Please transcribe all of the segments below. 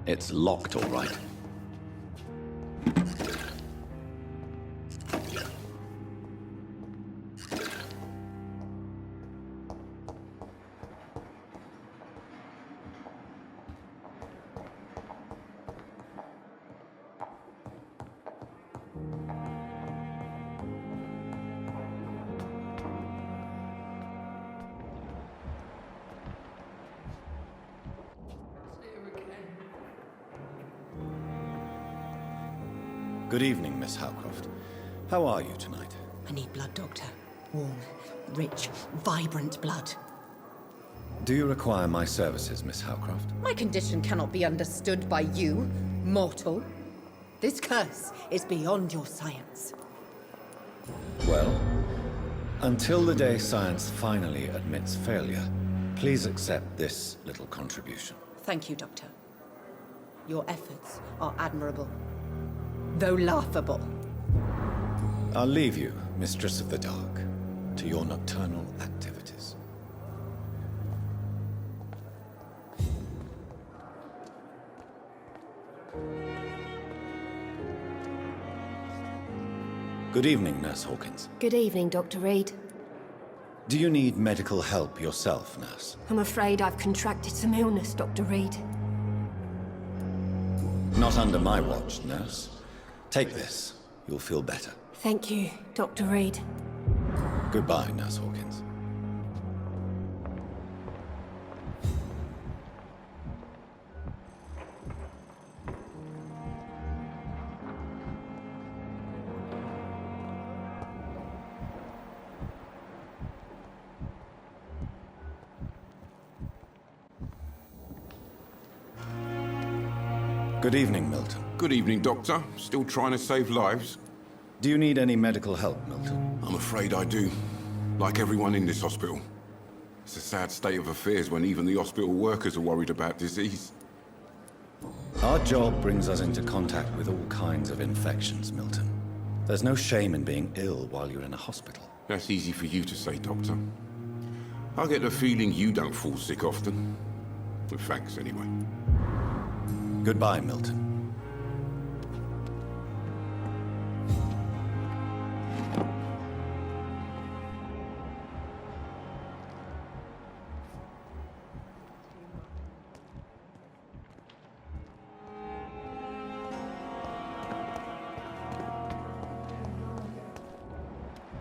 It's locked, all right. Good evening, Miss Howcroft. How are you tonight? I need blood, Doctor. Warm, rich, vibrant blood. Do you require my services, Miss Howcroft? My condition cannot be understood by you, mortal. This curse is beyond your science. Well, until the day science finally admits failure, please accept this little contribution. Thank you, Doctor. Your efforts are admirable, though laughable. I'll leave you, Mistress of the Dark, to your nocturnal activities. Good evening, Nurse Hawkins. Good evening, Dr. Reed. Do you need medical help yourself, Nurse? I'm afraid I've contracted some illness, Dr. Reed. Not under my watch, Nurse. Take this. You'll feel better. Thank you, Dr. Reed. Goodbye, Nurse Hawkins. Good evening, Milton. Good evening, Doctor. Still trying to save lives? Do you need any medical help, Milton? I'm afraid I do. Like everyone in this hospital. It's a sad state of affairs when even the hospital workers are worried about disease. Our job brings us into contact with all kinds of infections, Milton. There's no shame in being ill while you're in a hospital. That's easy for you to say, Doctor. I get the feeling you don't fall sick often. But thanks, anyway. Goodbye, Milton.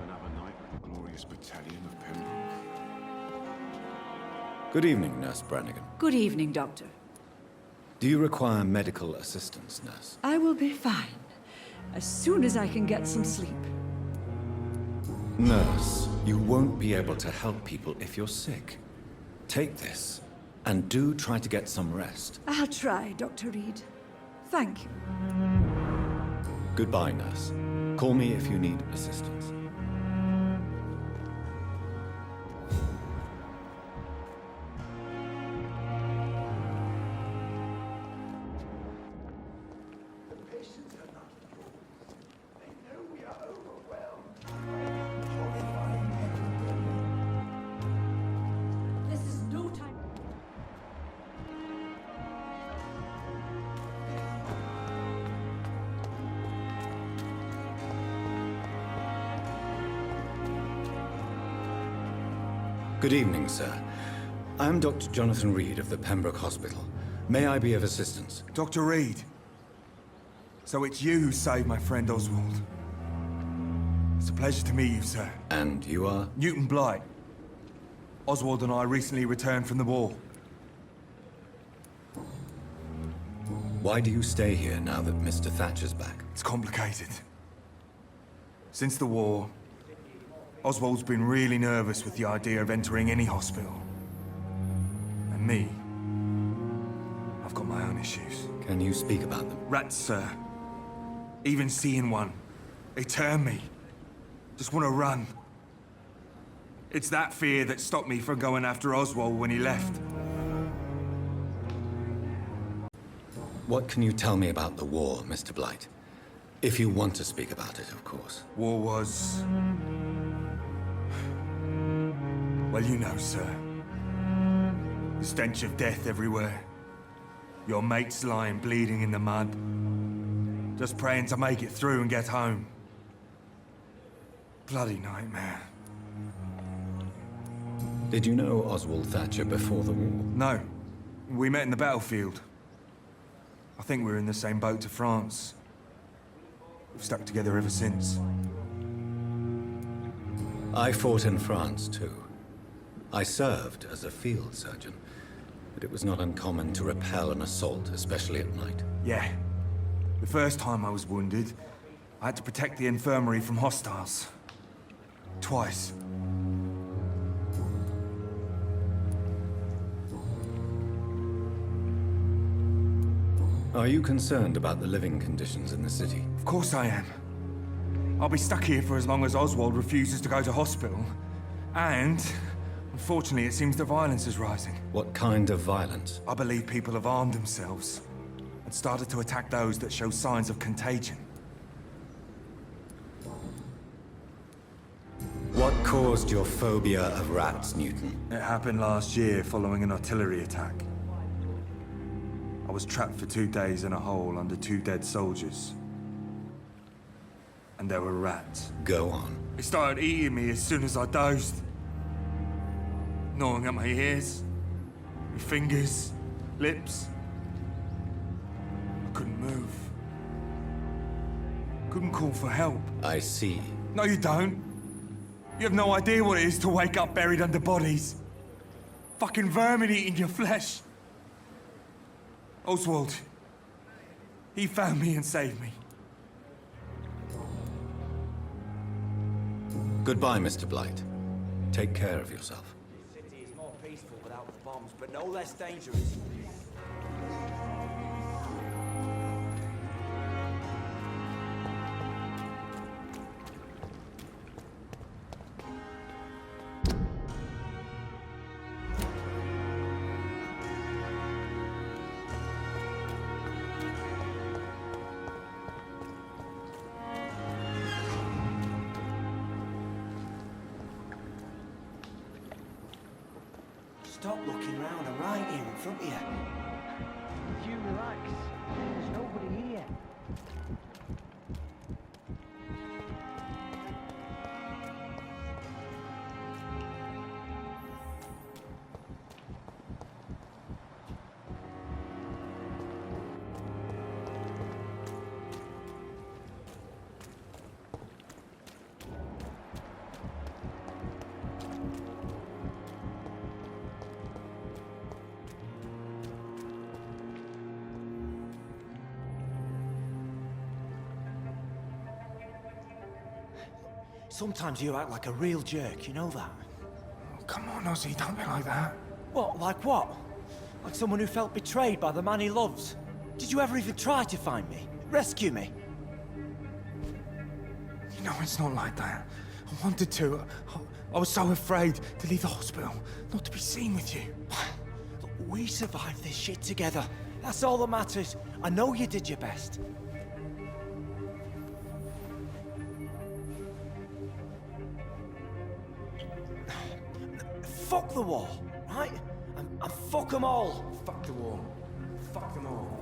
Another night with the glorious battalion of Pembroke. Good evening, Nurse Brannigan. Good evening, Doctor. Do you require medical assistance, Nurse? I will be fine, as soon as I can get some sleep. Nurse, you won't be able to help people if you're sick. Take this, and do try to get some rest. I'll try, Dr. Reed. Thank you. Goodbye, Nurse. Call me if you need assistance. This is no time. Good evening, sir. I'm Dr. Jonathan Reed of the Pembroke Hospital. May I be of assistance? Dr. Reed. So it's you who saved my friend Oswald. It's a pleasure to meet you, sir. And you are? Newton Blight. Oswald and I recently returned from the war. Why do you stay here now that Mr. Thatcher's back? It's complicated. Since the war, Oswald's been really nervous with the idea of entering any hospital. And me, I've got my own issues. Can you speak about them? Rats, sir. Even seeing one, they turn me. Just want to run. It's that fear that stopped me from going after Oswald when he left. What can you tell me about the war, Mr. Blight? If you want to speak about it, of course. War was... well, you know, sir. The stench of death everywhere. Your mates lying bleeding in the mud. Just praying to make it through and get home. Bloody nightmare. Did you know Oswald Thatcher before the war? No. We met in the battlefield. I think we were in the same boat to France. We've stuck together ever since. I fought in France, too. I served as a field surgeon, but it was not uncommon to repel an assault, especially at night. Yeah. The first time I was wounded, I had to protect the infirmary from hostiles. Twice. Are you concerned about the living conditions in the city? Of course I am. I'll be stuck here for as long as Oswald refuses to go to hospital. And, unfortunately, it seems the violence is rising. What kind of violence? I believe people have armed themselves and started to attack those that show signs of contagion. What caused your phobia of rats, Newton? It happened last year following an artillery attack. I was trapped for 2 days in a hole under 2 dead soldiers. And there were rats. Go on. They started eating me as soon as I dozed. Gnawing at my ears, my fingers, lips. I couldn't move. Couldn't call for help. I see. No, you don't. You have no idea what it is to wake up buried under bodies. Fucking vermin eating your flesh. Oswald. He found me and saved me. Goodbye, Mr. Blight. Take care of yourself. The city is more peaceful without the bombs, but no less dangerous. Stop looking round. I'm right here in front of you. If you relax, there's nobody here. Sometimes you act like a real jerk, you know that? Oh, come on, Ozzy, don't be like that. What? Like what? Like someone who felt betrayed by the man he loves? Did you ever even try to find me? Rescue me? You know, it's not like that. I wanted to. I was so afraid to leave the hospital, not to be seen with you. Look, we survived this shit together. That's all that matters. I know you did your best. Fuck the war, right? And fuck them all. Fuck the war. Fuck them all.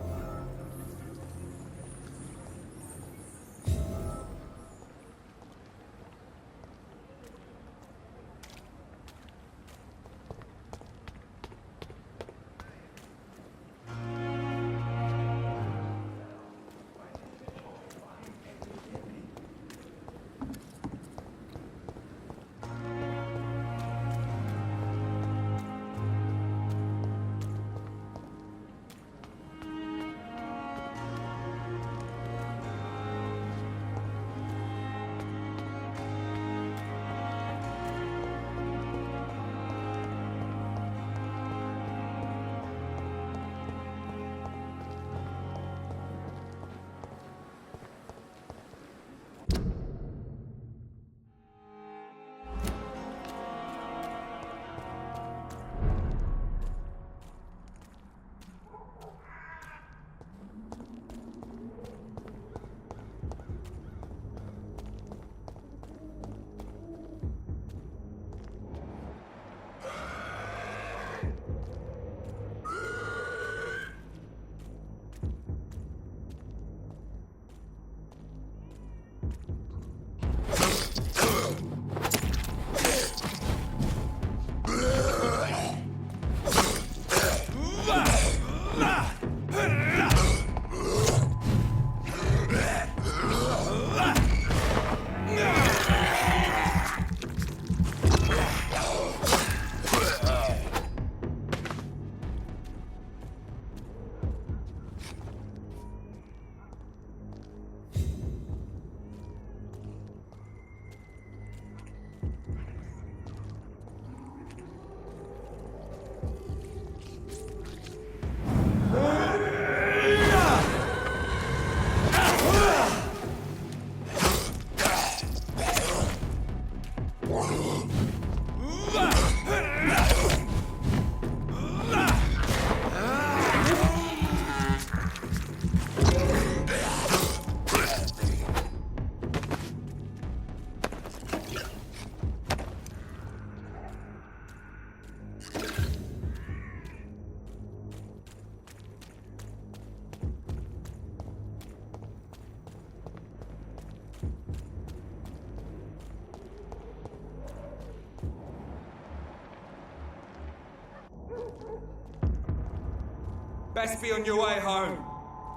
Best be on your way home.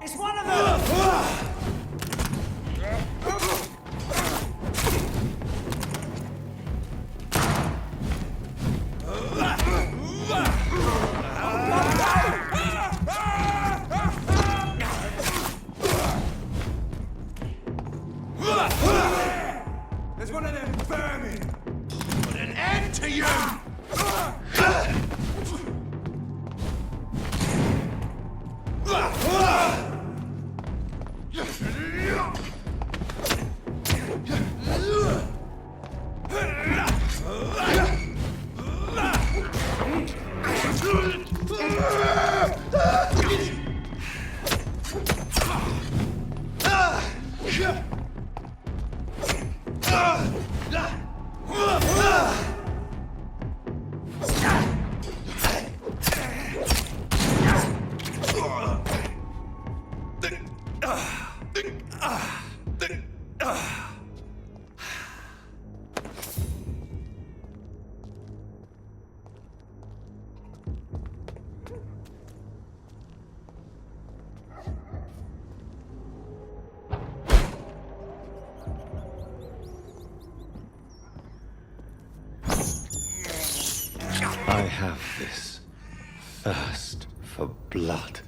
It's one of them! There's one of them vermin! Put an end to you! I have this thirst for blood.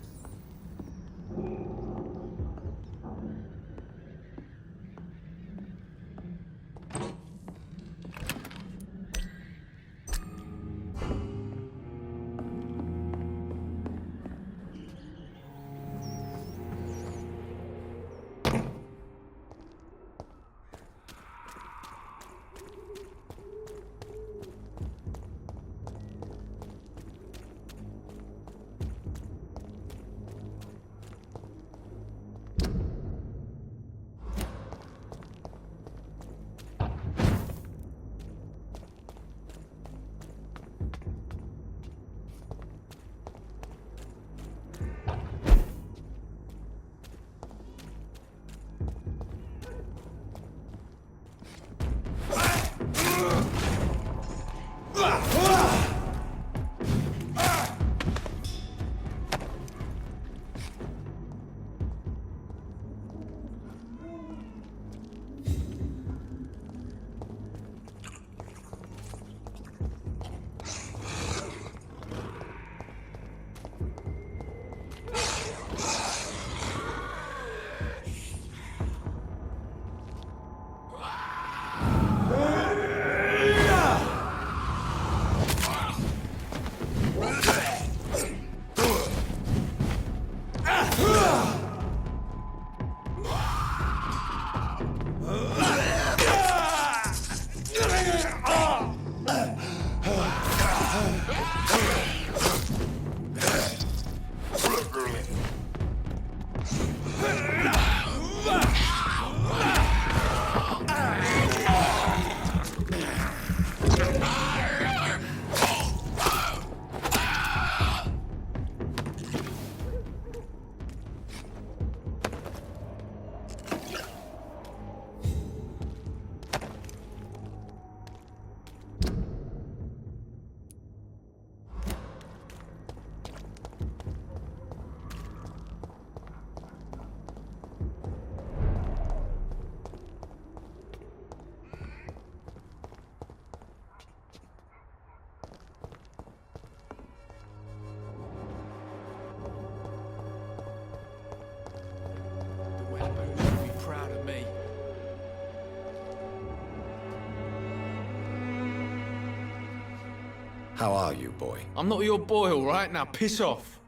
How are you, boy? I'm not your boy, all right? Now piss off.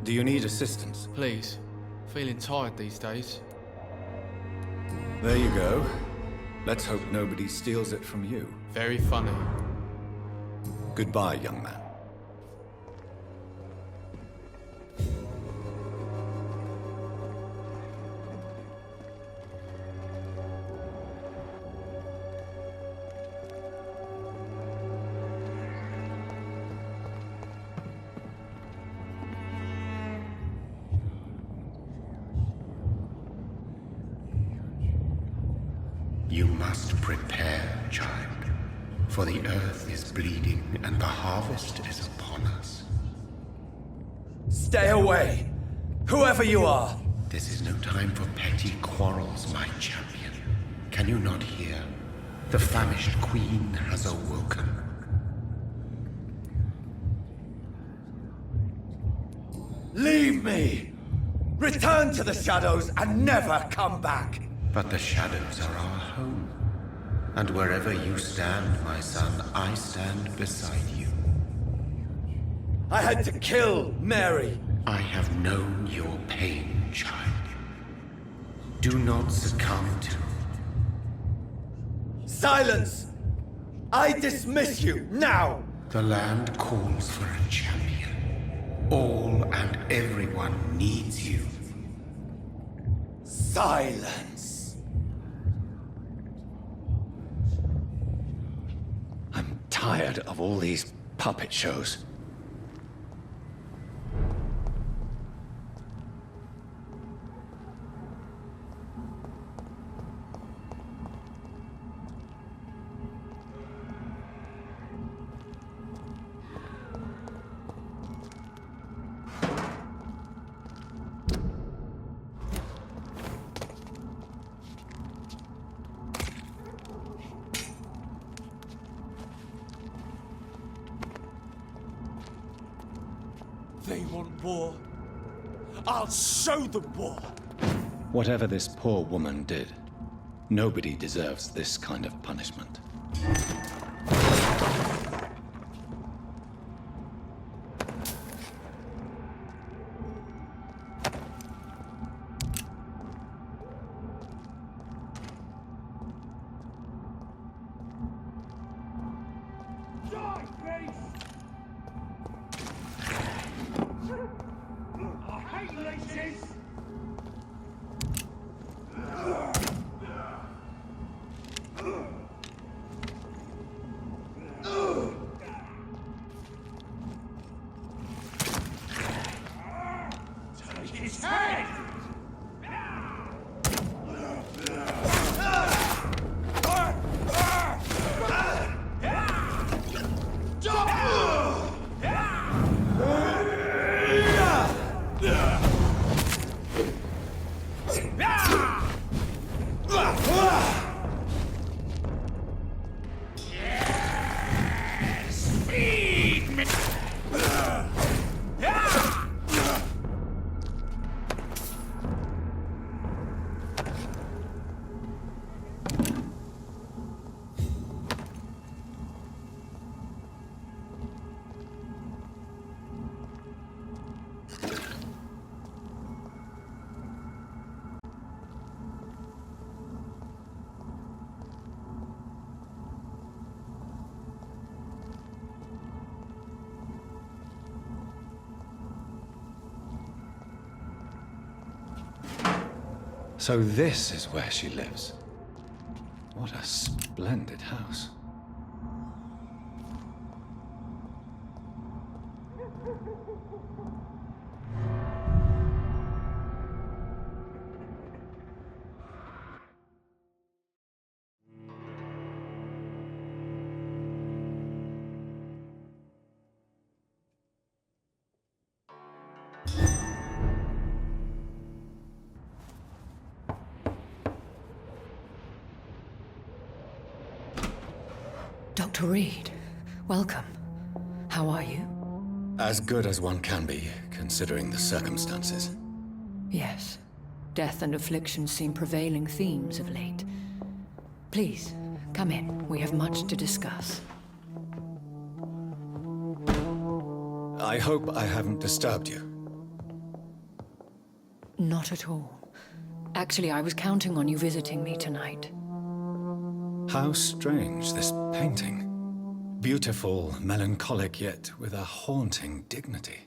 Do you need assistance? Please. Feeling tired these days. There you go. Let's hope nobody steals it from you. Very funny. Goodbye, young man. You must prepare, child, for the earth is bleeding and the harvest is upon us. Stay away! Whoever you are! This is no time for petty quarrels, my champion. Can you not hear? The famished queen has awoken. Leave me! Return to the shadows and never come back! But the shadows are our home. And wherever you stand, my son, I stand beside you. I had to kill Mary! I have known your pain, child. Do not succumb to... Silence! I dismiss you, now! The land calls for a champion. All and everyone needs you. Silence! I'm tired of all these puppet shows. They want war. I'll show them war! Whatever this poor woman did, nobody deserves this kind of punishment. So this is where she lives. What a splendid house. Dr. Reed, welcome. How are you? As good as one can be, considering the circumstances. Yes. Death and affliction seem prevailing themes of late. Please, come in. We have much to discuss. I hope I haven't disturbed you. Not at all. Actually, I was counting on you visiting me tonight. How strange, this painting. Beautiful, melancholic, yet with a haunting dignity.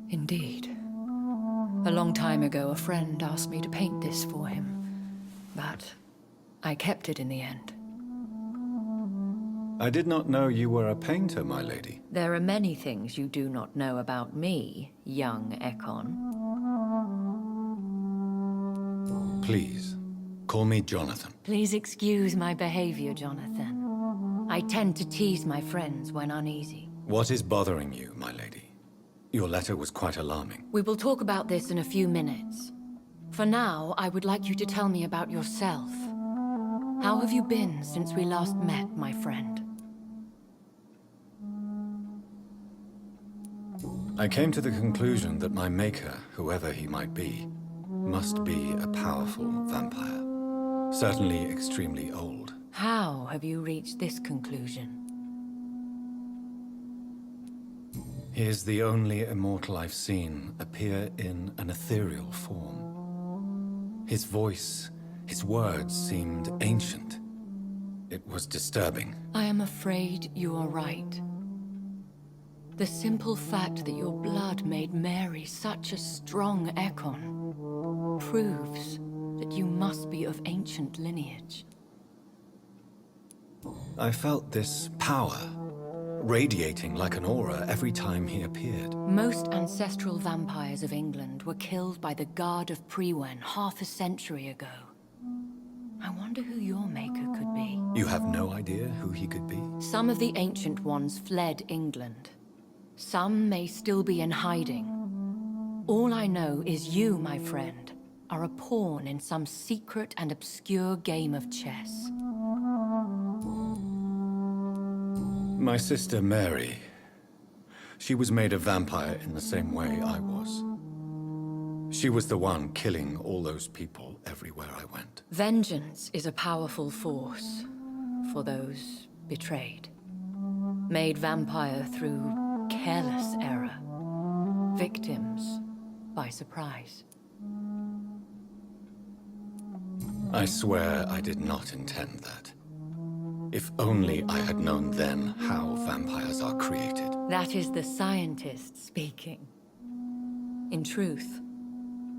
Indeed. A long time ago, a friend asked me to paint this for him, but I kept it in the end. I did not know you were a painter, my lady. There are many things you do not know about me, young Ekon. Please, call me Jonathan. Please excuse my behavior, Jonathan. I tend to tease my friends when uneasy. What is bothering you, my lady? Your letter was quite alarming. We will talk about this in a few minutes. For now, I would like you to tell me about yourself. How have you been since we last met, my friend? I came to the conclusion that my maker, whoever he might be, must be a powerful vampire. Certainly extremely old. How have you reached this conclusion? He is the only immortal I've seen appear in an ethereal form. His voice, his words seemed ancient. It was disturbing. I am afraid you are right. The simple fact that your blood made Mary such a strong Ekon proves that you must be of ancient lineage. I felt this power, radiating like an aura every time he appeared. Most ancestral vampires of England were killed by the Guard of Priwen half a century ago. I wonder who your maker could be. You have no idea who he could be? Some of the ancient ones fled England. Some may still be in hiding. All I know is you, my friend, are a pawn in some secret and obscure game of chess. My sister Mary. She was made a vampire in the same way I was. She was the one killing all those people everywhere I went. Vengeance is a powerful force for those betrayed. Made vampire through careless error. Victims by surprise. I swear I did not intend that. If only I had known then how vampires are created. That is the scientist speaking. In truth,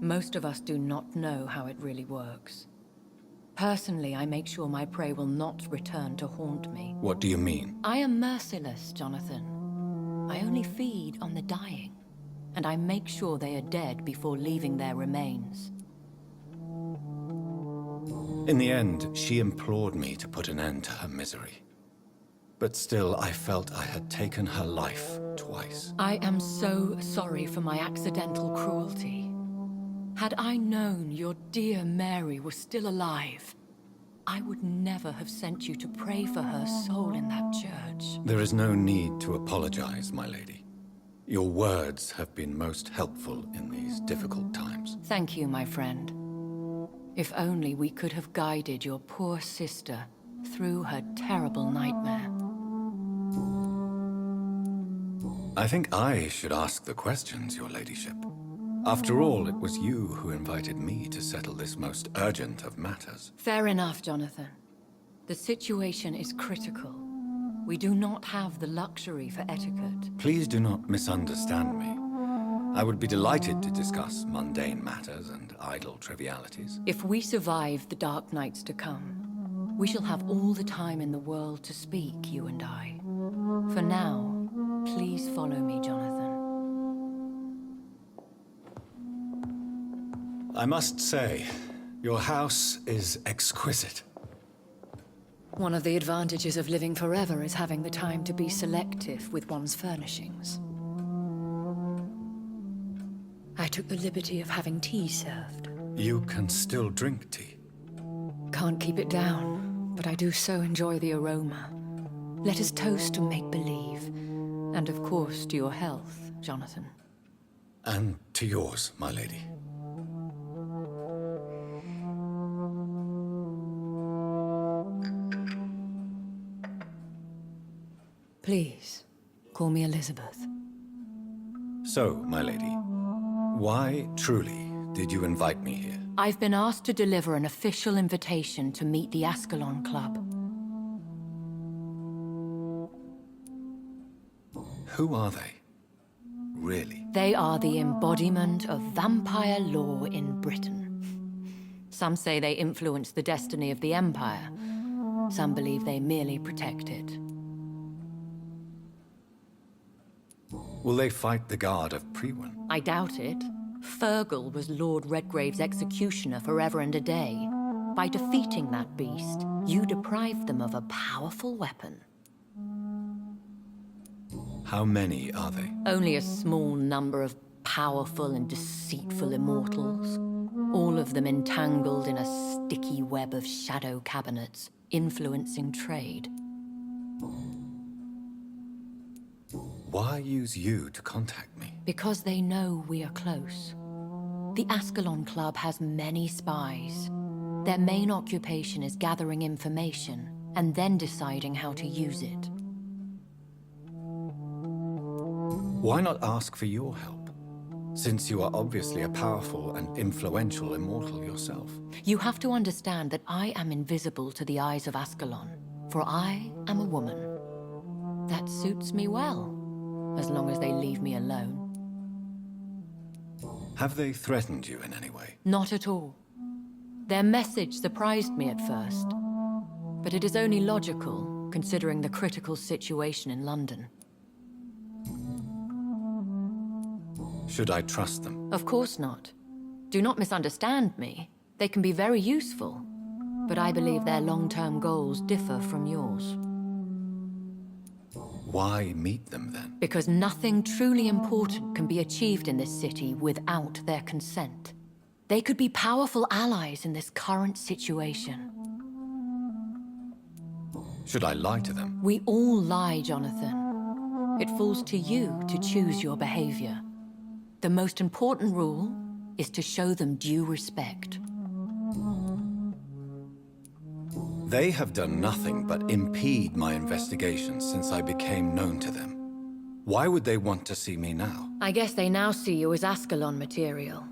most of us do not know how it really works. Personally, I make sure my prey will not return to haunt me. What do you mean? I am merciless, Jonathan. I only feed on the dying, and I make sure they are dead before leaving their remains. In the end, she implored me to put an end to her misery. But still, I felt I had taken her life twice. I am so sorry for my accidental cruelty. Had I known your dear Mary was still alive, I would never have sent you to pray for her soul in that church. There is no need to apologize, my lady. Your words have been most helpful in these difficult times. Thank you, my friend. If only we could have guided your poor sister through her terrible nightmare. I think I should ask the questions, your ladyship. After all, it was you who invited me to settle this most urgent of matters. Fair enough, Jonathan. The situation is critical. We do not have the luxury for etiquette. Please do not misunderstand me. I would be delighted to discuss mundane matters and idle trivialities. If we survive the dark nights to come, we shall have all the time in the world to speak, you and I. For now, please follow me, Jonathan. I must say, your house is exquisite. One of the advantages of living forever is having the time to be selective with one's furnishings. I took the liberty of having tea served. You can still drink tea. Can't keep it down, but I do so enjoy the aroma. Let us toast to make-believe. And of course, to your health, Jonathan. And to yours, my lady. Please, call me Elizabeth. So, my lady, why, truly, did you invite me here? I've been asked to deliver an official invitation to meet the Ascalon Club. Who are they? Really? They are the embodiment of vampire law in Britain. Some say they influence the destiny of the Empire. Some believe they merely protect it. Will they fight the Guard of Priwen? I doubt it. Fergal was Lord Redgrave's executioner forever and a day. By defeating that beast, you deprived them of a powerful weapon. How many are they? Only a small number of powerful and deceitful immortals. All of them entangled in a sticky web of shadow cabinets, influencing trade. Why use you to contact me? Because they know we are close. The Ascalon Club has many spies. Their main occupation is gathering information and then deciding how to use it. Why not ask for your help? Since you are obviously a powerful and influential immortal yourself. You have to understand that I am invisible to the eyes of Ascalon, for I am a woman. That suits me well, as long as they leave me alone. Have they threatened you in any way? Not at all. Their message surprised me at first, but it is only logical, considering the critical situation in London. Should I trust them? Of course not. Do not misunderstand me. They can be very useful, but I believe their long-term goals differ from yours. Why meet them then? Because nothing truly important can be achieved in this city without their consent. They could be powerful allies in this current situation. Should I lie to them? We all lie, Jonathan. It falls to you to choose your behavior. The most important rule is to show them due respect. They have done nothing but impede my investigation since I became known to them. Why would they want to see me now? I guess they now see you as Ascalon material.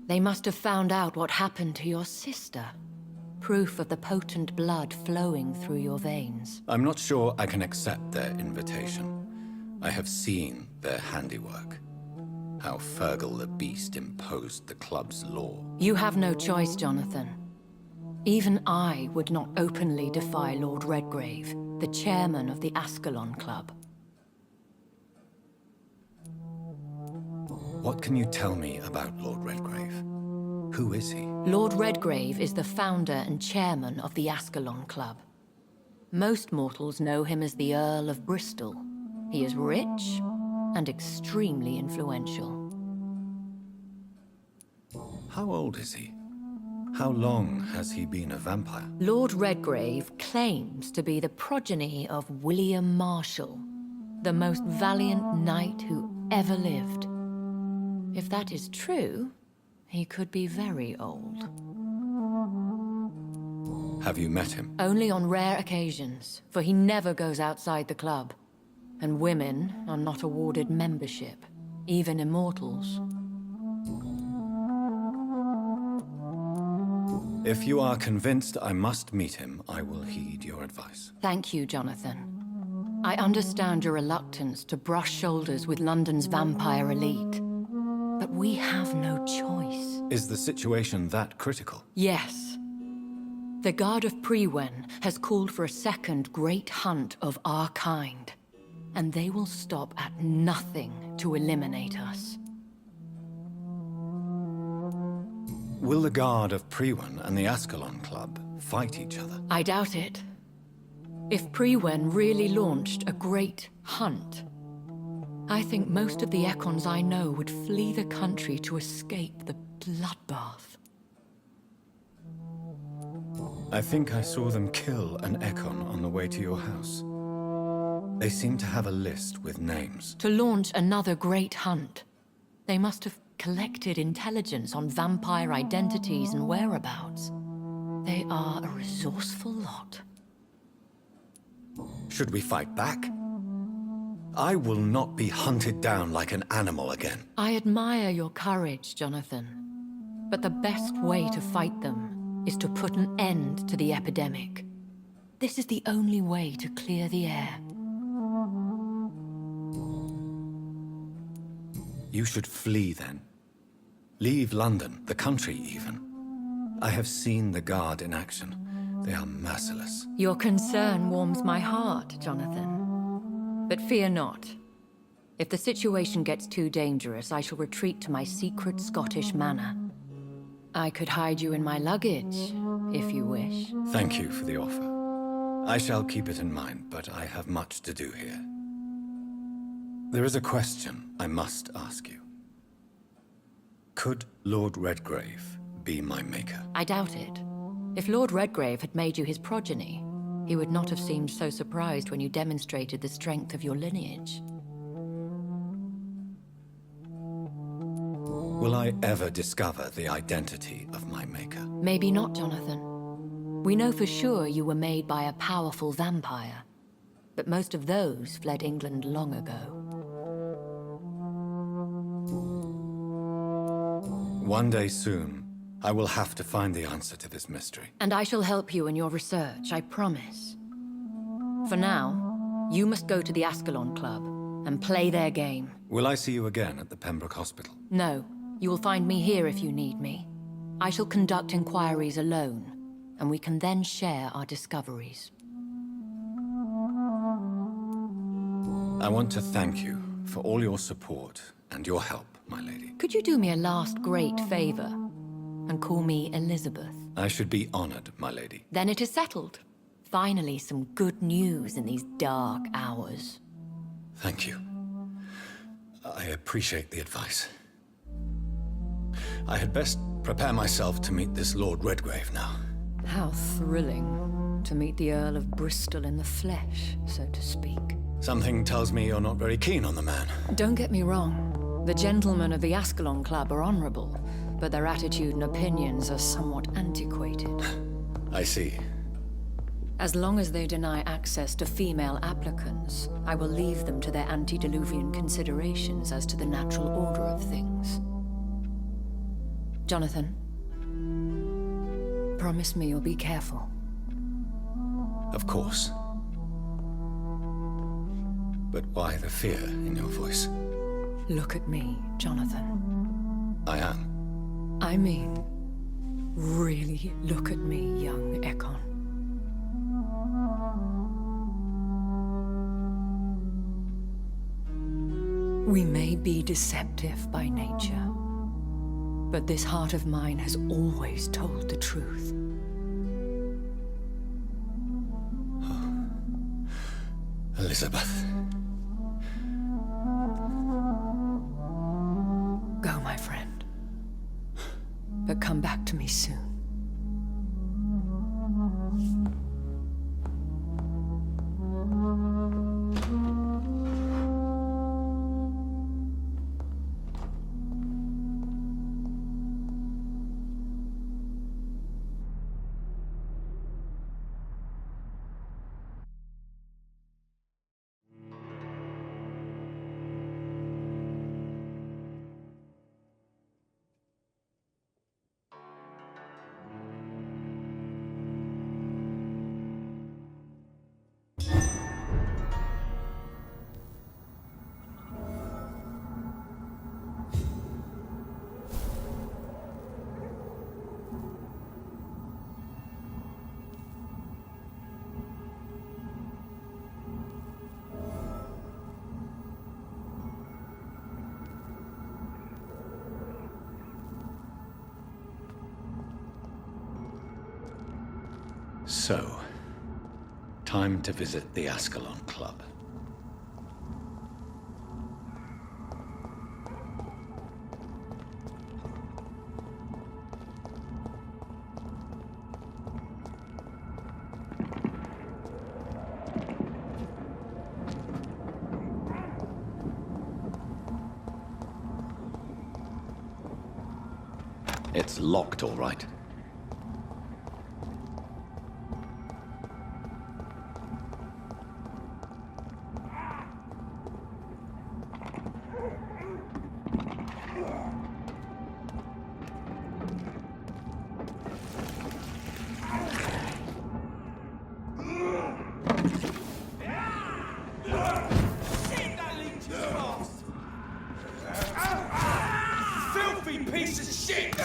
They must have found out what happened to your sister. Proof of the potent blood flowing through your veins. I'm not sure I can accept their invitation. I have seen their handiwork. How Fergal the Beast imposed the club's law. You have no choice, Jonathan. Even I would not openly defy Lord Redgrave, the chairman of the Ascalon Club. What can you tell me about Lord Redgrave? Who is he? Lord Redgrave is the founder and chairman of the Ascalon Club. Most mortals know him as the Earl of Bristol. He is rich and extremely influential. How old is he? How long has he been a vampire? Lord Redgrave claims to be the progeny of William Marshall, the most valiant knight who ever lived. If that is true, he could be very old. Have you met him? Only on rare occasions, for he never goes outside the club. And women are not awarded membership, even immortals. If you are convinced I must meet him, I will heed your advice. Thank you, Jonathan. I understand your reluctance to brush shoulders with London's vampire elite. But we have no choice. Is the situation that critical? Yes. The Guard of Prewen has called for a second great hunt of our kind. And they will stop at nothing to eliminate us. Will the Guard of Prewen and the Ascalon Club fight each other? I doubt it. If Prewen really launched a great hunt, I think most of the Econs I know would flee the country to escape the bloodbath. I think I saw them kill an Econ on the way to your house. They seem to have a list with names. To launch another great hunt, they must have collected intelligence on vampire identities and whereabouts. They are a resourceful lot. Should we fight back? I will not be hunted down like an animal again. I admire your courage, Jonathan. But the best way to fight them is to put an end to the epidemic. This is the only way to clear the air. You should flee then. Leave London, the country even. I have seen the Guard in action. They are merciless. Your concern warms my heart, Jonathan. But fear not. If the situation gets too dangerous, I shall retreat to my secret Scottish manor. I could hide you in my luggage, if you wish. Thank you for the offer. I shall keep it in mind, but I have much to do here. There is a question I must ask you. Could Lord Redgrave be my maker? I doubt it. If Lord Redgrave had made you his progeny, he would not have seemed so surprised when you demonstrated the strength of your lineage. Will I ever discover the identity of my maker? Maybe not, Jonathan. We know for sure you were made by a powerful vampire, but most of those fled England long ago. One day soon, I will have to find the answer to this mystery. And I shall help you in your research, I promise. For now, you must go to the Ascalon Club and play their game. Will I see you again at the Pembroke Hospital? No, you will find me here if you need me. I shall conduct inquiries alone, and we can then share our discoveries. I want to thank you for all your support and your help, my lady. Could you do me a last great favor and call me Elizabeth? I should be honored, my lady. Then it is settled. Finally, some good news in these dark hours. Thank you. I appreciate the advice. I had best prepare myself to meet this Lord Redgrave now. How thrilling to meet the Earl of Bristol in the flesh, so to speak. Something tells me you're not very keen on the man. Don't get me wrong. The gentlemen of the Ascalon Club are honorable, but their attitude and opinions are somewhat antiquated. I see. As long as they deny access to female applicants, I will leave them to their antediluvian considerations as to the natural order of things. Jonathan, promise me you'll be careful. Of course. But why the fear in your voice? Look at me, Jonathan. I am. I mean, really look at me, young Ekon. We may be deceptive by nature, but this heart of mine has always told the truth. Elizabeth. Go, my friend. But come back to me soon. So, time to visit the Ascalon Club. It's locked, all right. Filthy piece of shit!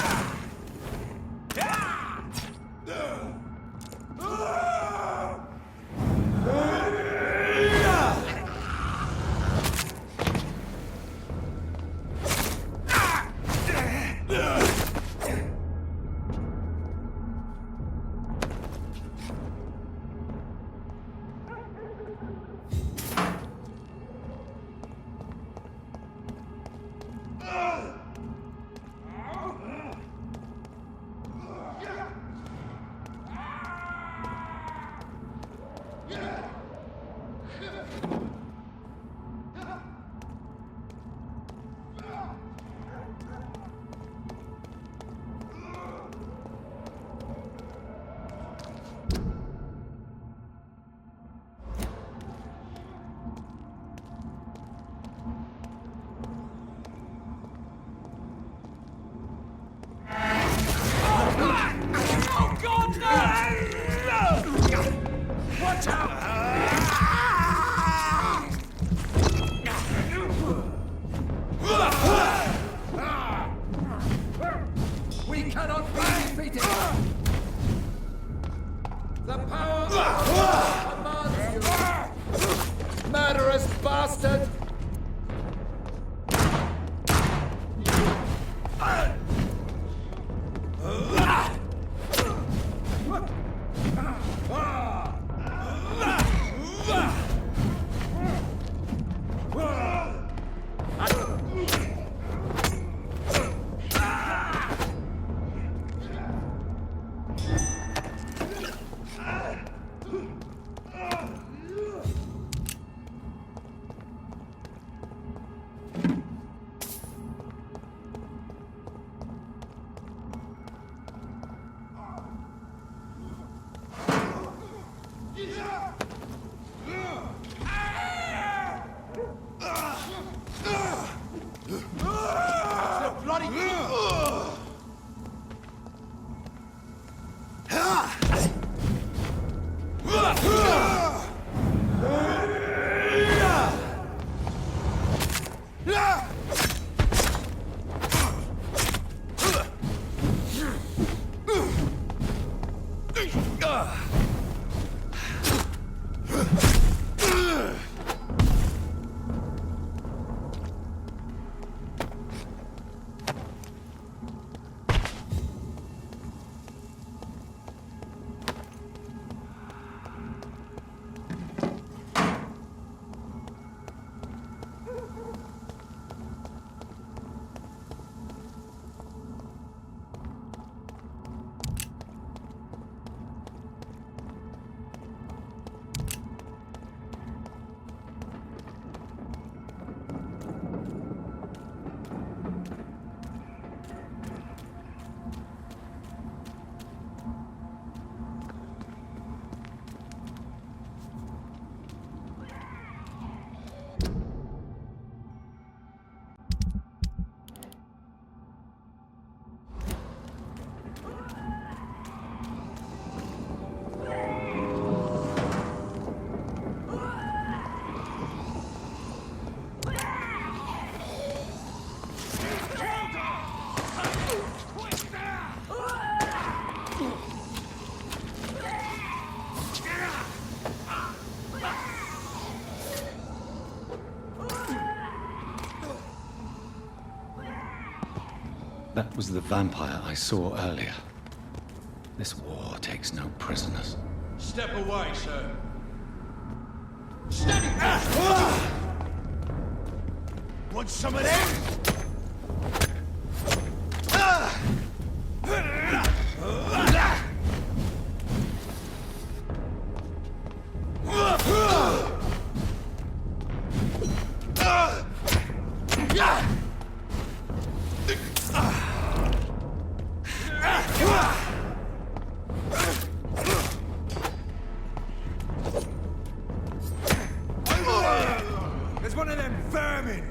That was the vampire I saw earlier. This war takes no prisoners. Step away, sir. Steady! Want some of them? There's one of them vermin!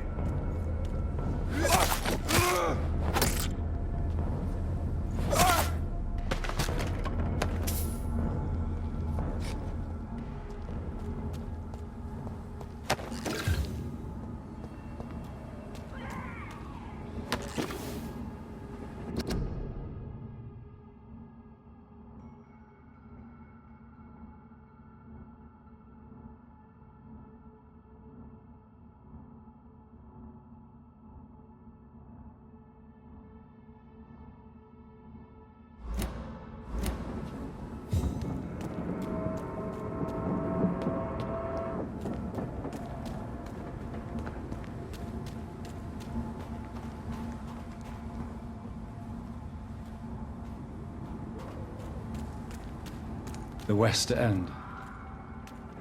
The West End.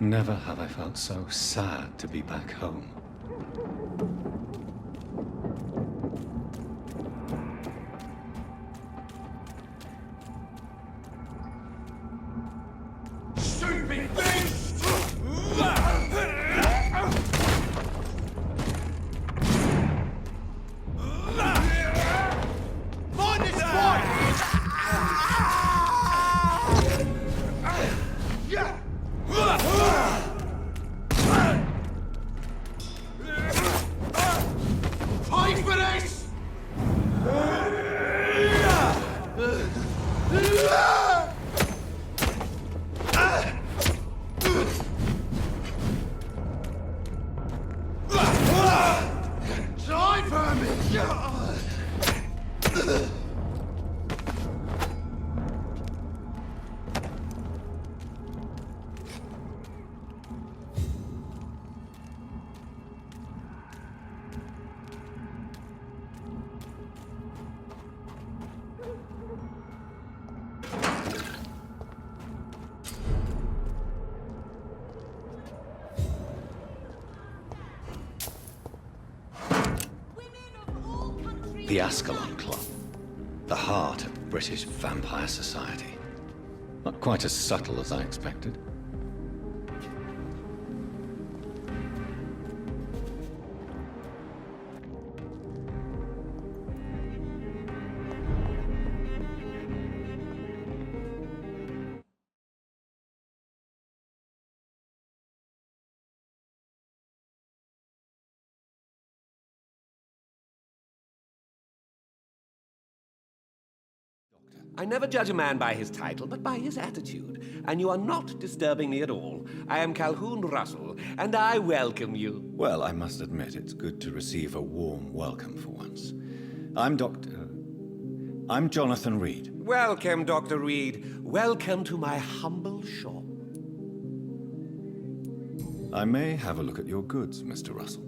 Never have I felt so sad to be back home. Stupid beast! Find this boy! Pay for this! Die for me! The Ascalon Club. The heart of British vampire society. Not quite as subtle as I expected. I never judge a man by his title, but by his attitude. And you are not disturbing me at all. I am Calhoun Russell, and I welcome you. Well, I must admit it's good to receive a warm welcome for once. I'm Jonathan Reed. Welcome, Dr. Reed. Welcome to my humble shop. I may have a look at your goods, Mr. Russell.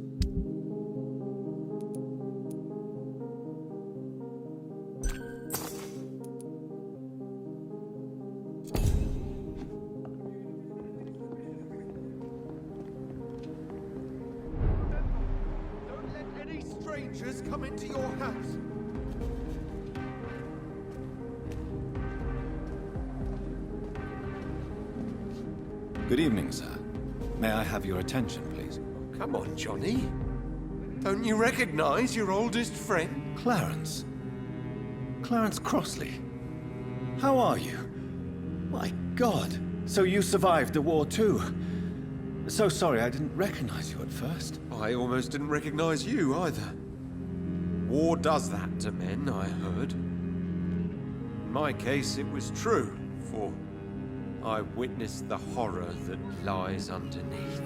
Don't let any strangers come into your house. Good evening, sir. May I have your attention, please? Come on, Johnny. Don't you recognize your oldest friend? Clarence. Clarence Crossley. How are you? My God. So you survived the war too. So sorry I didn't recognize you at first. I almost didn't recognize you either. War does that to men, I heard. In my case, it was true, for I witnessed the horror that lies underneath.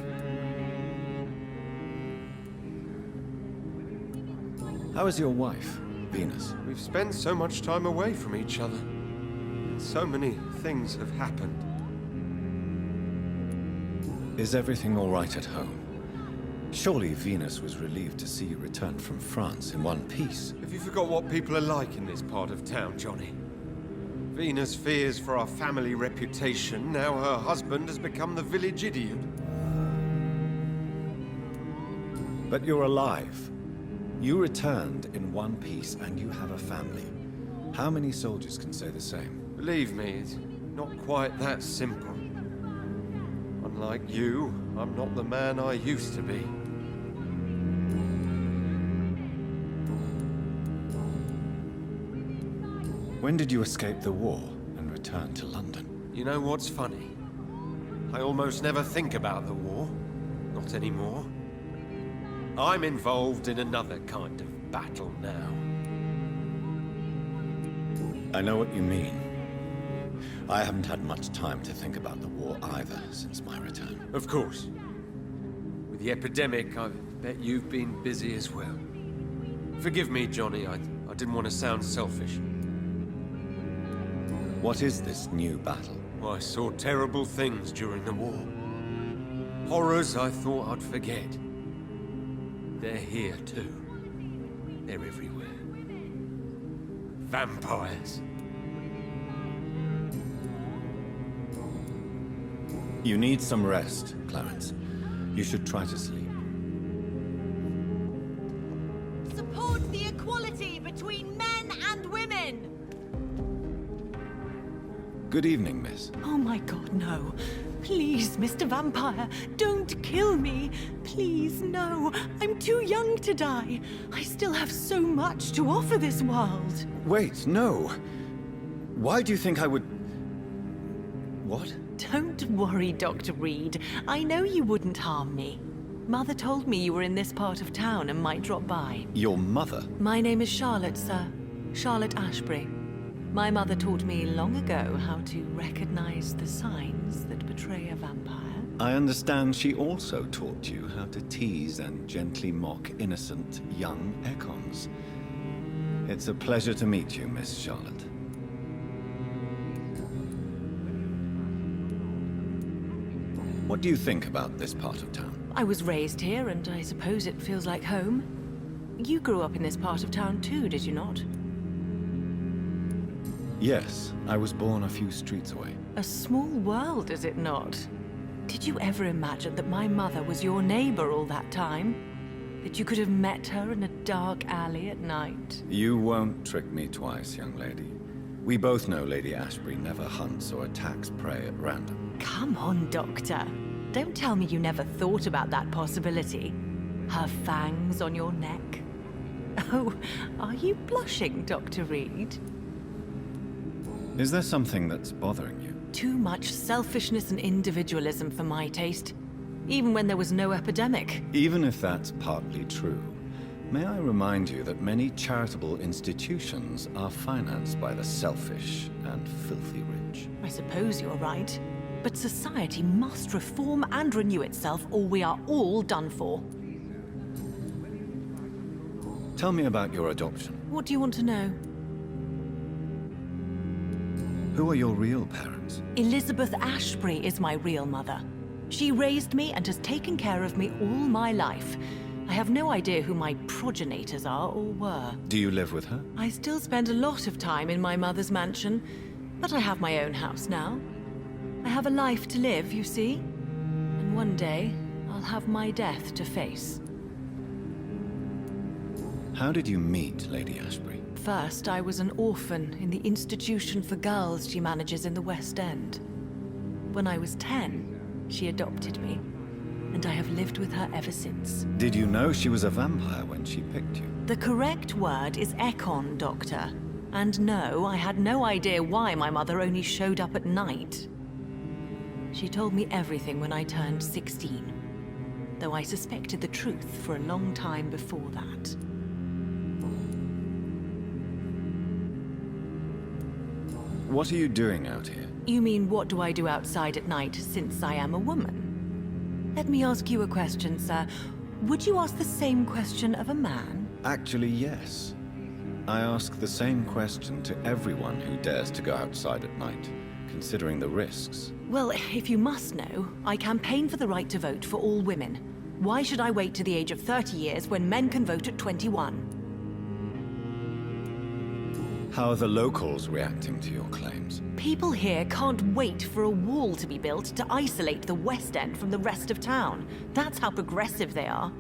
How is your wife, Venus? We've spent so much time away from each other. So many things have happened. Is everything all right at home? Surely Venus was relieved to see you return from France in one piece. Have you forgot what people are like in this part of town, Johnny? Venus fears for our family reputation. Now her husband has become the village idiot. But you're alive. You returned in one piece and you have a family. How many soldiers can say the same? Believe me, it's not quite that simple. Unlike you, I'm not the man I used to be. When did you escape the war and return to London? You know what's funny? I almost never think about the war. Not anymore. I'm involved in another kind of battle now. I know what you mean. I haven't had much time to think about the war either since my return. Of course. With the epidemic, I bet you've been busy as well. Forgive me, Johnny, I didn't want to sound selfish. What is this new battle? I saw terrible things during the war. Horrors I thought I'd forget. They're here too. They're everywhere. Vampires. You need some rest, Clarence. You should try to sleep. Support the equality between men and women! Good evening, miss. Oh my God, no. Please, Mr. Vampire, don't kill me. Please, no. I'm too young to die. I still have so much to offer this world. Wait, no. Why do you think I would... What? Don't worry, Dr. Reed. I know you wouldn't harm me. Mother told me you were in this part of town and might drop by. Your mother? My name is Charlotte, sir. Charlotte Ashbury. My mother taught me long ago how to recognize the signs that betray a vampire. I understand she also taught you how to tease and gently mock innocent young Ekons. It's a pleasure to meet you, Miss Charlotte. What do you think about this part of town? I was raised here, and I suppose it feels like home. You grew up in this part of town too, did you not? Yes, I was born a few streets away. A small world, is it not? Did you ever imagine that my mother was your neighbor all that time? That you could have met her in a dark alley at night? You won't trick me twice, young lady. We both know Lady Ashbury never hunts or attacks prey at random. Come on, Doctor. Don't tell me you never thought about that possibility. Her fangs on your neck. Oh, are you blushing, Dr. Reed? Is there something that's bothering you? Too much selfishness and individualism for my taste. Even when there was no epidemic. Even if that's partly true, May I remind you that many charitable institutions are financed by the selfish and filthy rich? I suppose you're right. But society must reform and renew itself, or we are all done for. Tell me about your adoption. What do you want to know? Who are your real parents? Elizabeth Ashbury is my real mother. She raised me and has taken care of me all my life. I have no idea who my progenitors are or were. Do you live with her? I still spend a lot of time in my mother's mansion, but I have my own house now. I have a life to live, you see. And one day, I'll have my death to face. How did you meet Lady Ashbury? First, I was an orphan in the institution for girls she manages in the West End. When I was 10, she adopted me, and I have lived with her ever since. Did you know she was a vampire when she picked you? The correct word is Ekon, Doctor. And no, I had no idea why my mother only showed up at night. She told me everything when I turned 16, though I suspected the truth for a long time before that. What are you doing out here? You mean, what do I do outside at night since I am a woman? Let me ask you a question, sir. Would you ask the same question of a man? Actually, yes. I ask the same question to everyone who dares to go outside at night, considering the risks. Well, if you must know, I campaign for the right to vote for all women. Why should I wait to the age of 30 years when men can vote at 21? How are the locals reacting to your claims? People here can't wait for a wall to be built to isolate the West End from the rest of town. That's how progressive they are.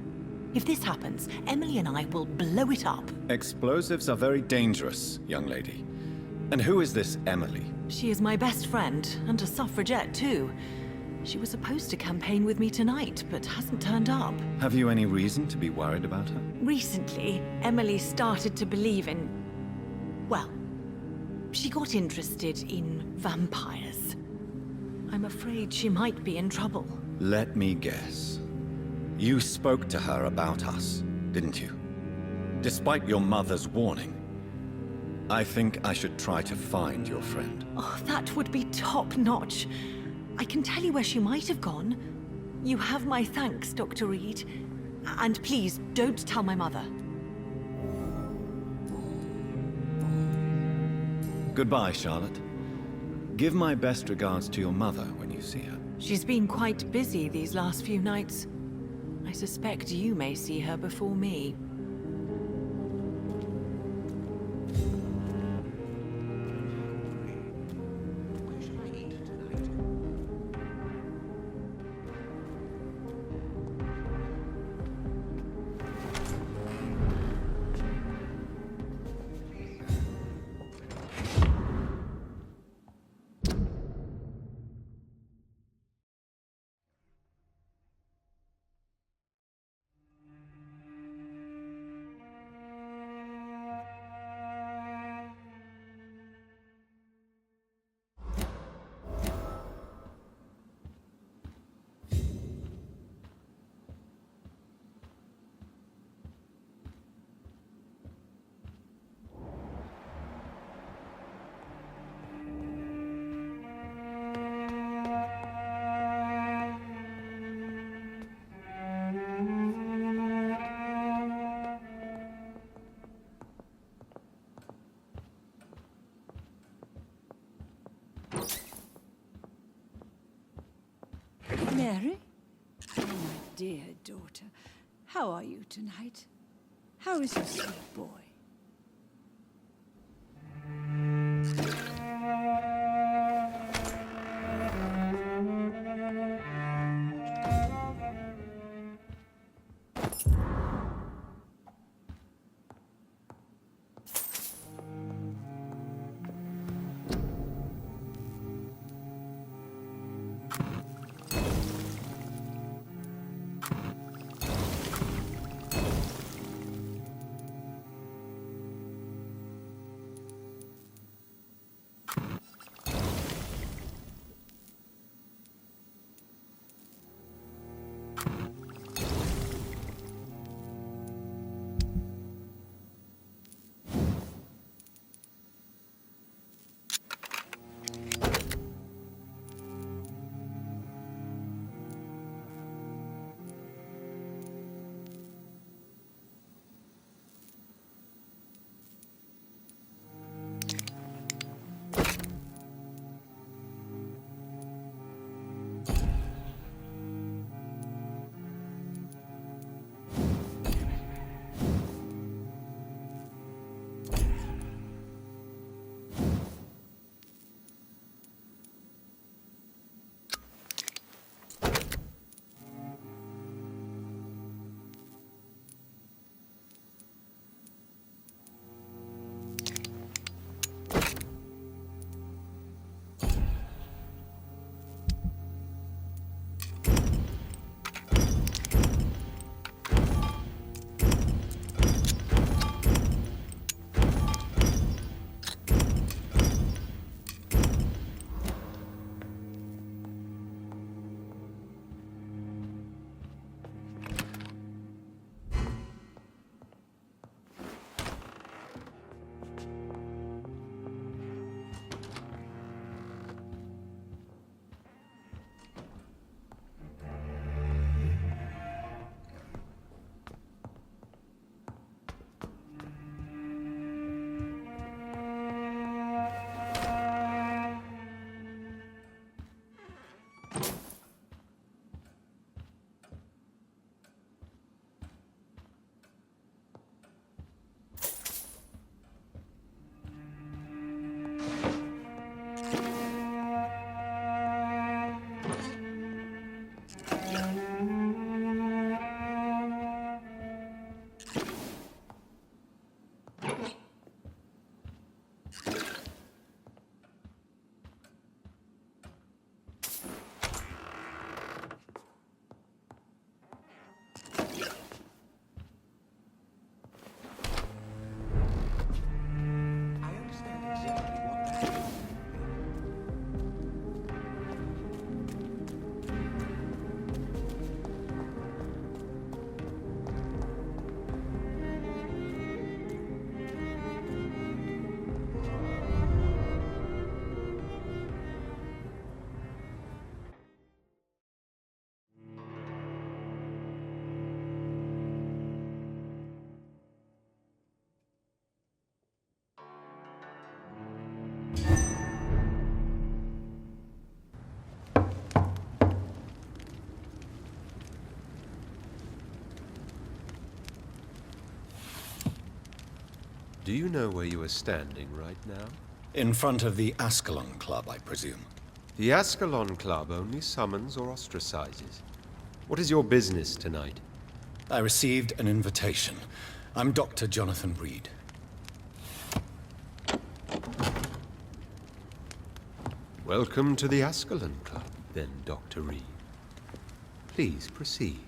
If this happens, Emily and I will blow it up. Explosives are very dangerous, young lady. And who is this Emily? She is my best friend, and a suffragette too. She was supposed to campaign with me tonight, but hasn't turned up. Have you any reason to be worried about her? Recently, Emily started to believe in... well, she got interested in vampires. I'm afraid she might be in trouble. Let me guess. You spoke to her about us, didn't you? Despite your mother's warning. I think I should try to find your friend. Oh, that would be top-notch. I can tell you where she might have gone. You have my thanks, Dr. Reed. And please, don't tell my mother. Goodbye, Charlotte. Give my best regards to your mother when you see her. She's been quite busy these last few nights. I suspect you may see her before me. Mary? Oh, my dear daughter. How are you tonight? How is your sweet boy? Do you know where you are standing right now? In front of the Ascalon Club, I presume. The Ascalon Club only summons or ostracizes. What is your business tonight? I received an invitation. I'm Dr. Jonathan Reed. Welcome to the Ascalon Club, then, Dr. Reed. Please proceed.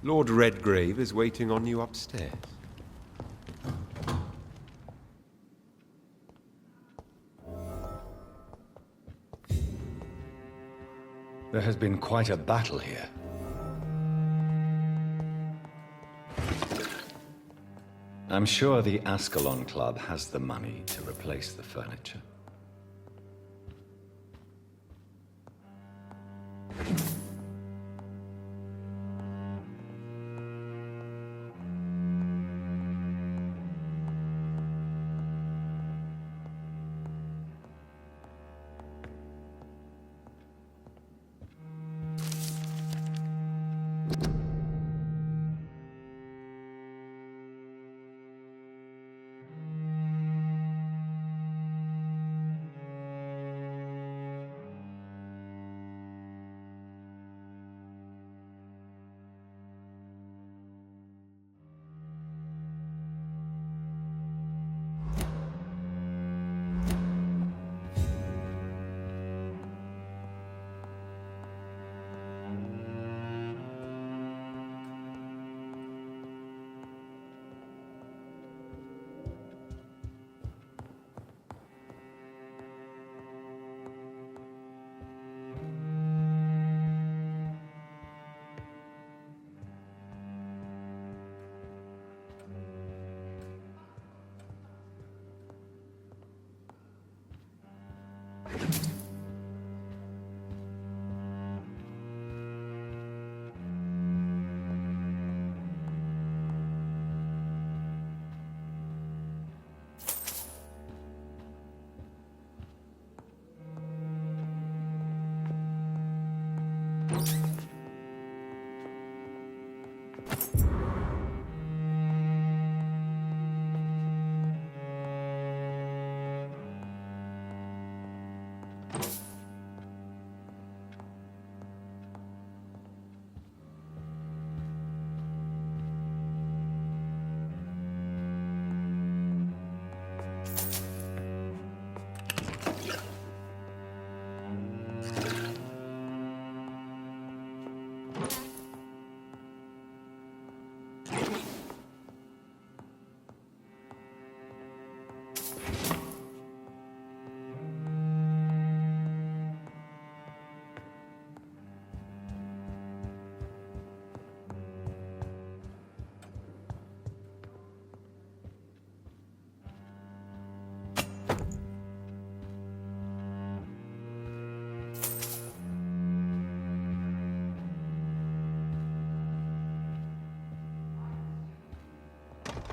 Lord Redgrave is waiting on you upstairs. There has been quite a battle here. I'm sure the Ascalon Club has the money to replace the furniture.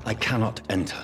I cannot enter.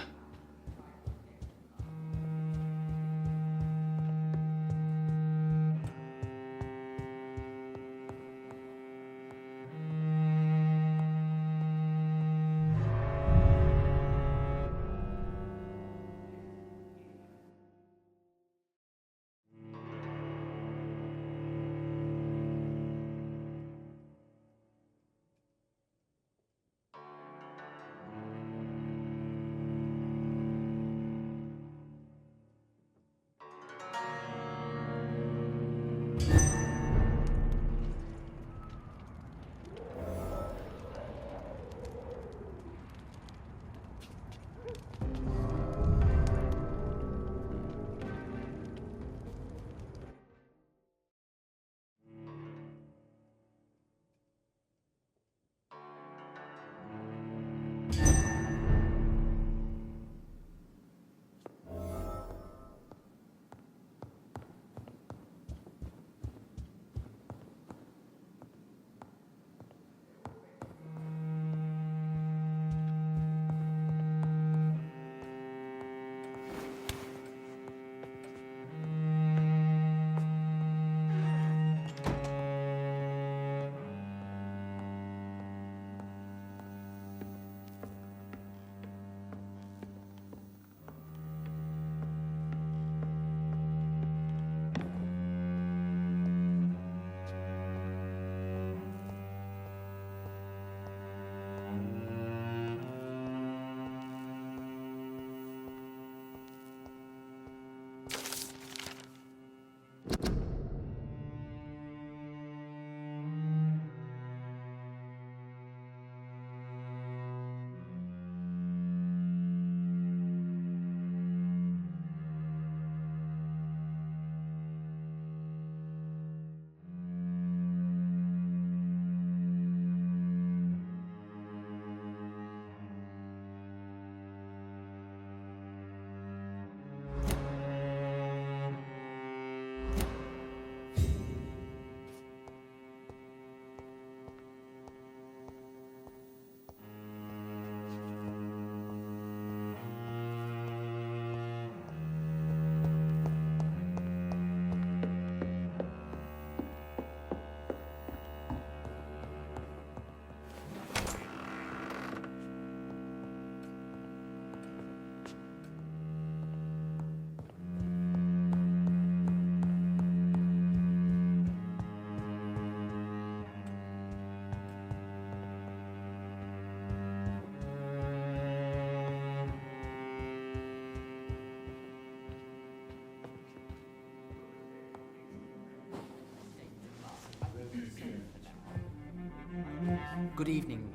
Good evening.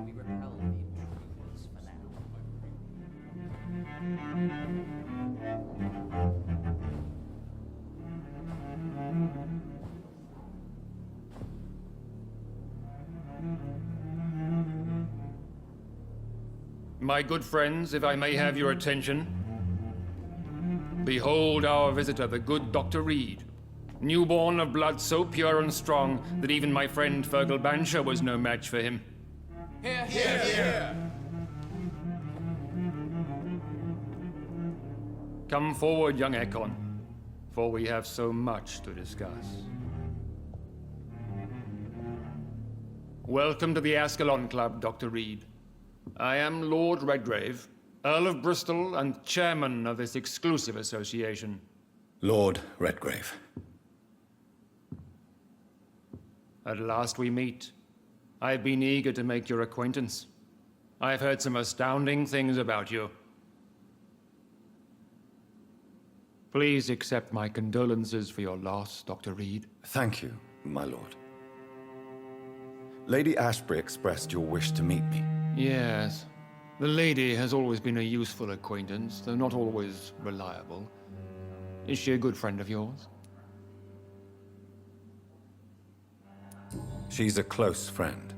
We repel the intruders for now. My good friends, if I may have your attention. Behold our visitor, the good Dr. Reed. Newborn of blood so pure and strong that even my friend Fergal Bansher was no match for him. Here, here, here. Come forward, young Ekon, for we have so much to discuss. Welcome to the Ascalon Club, Dr. Reed. I am Lord Redgrave, Earl of Bristol and chairman of this exclusive association. Lord Redgrave. At last we meet. I've been eager to make your acquaintance. I've heard some astounding things about you. Please accept my condolences for your loss, Dr. Reed. Thank you, my lord. Lady Ashbury expressed your wish to meet me. Yes. The lady has always been a useful acquaintance, though not always reliable. Is she a good friend of yours? She's a close friend,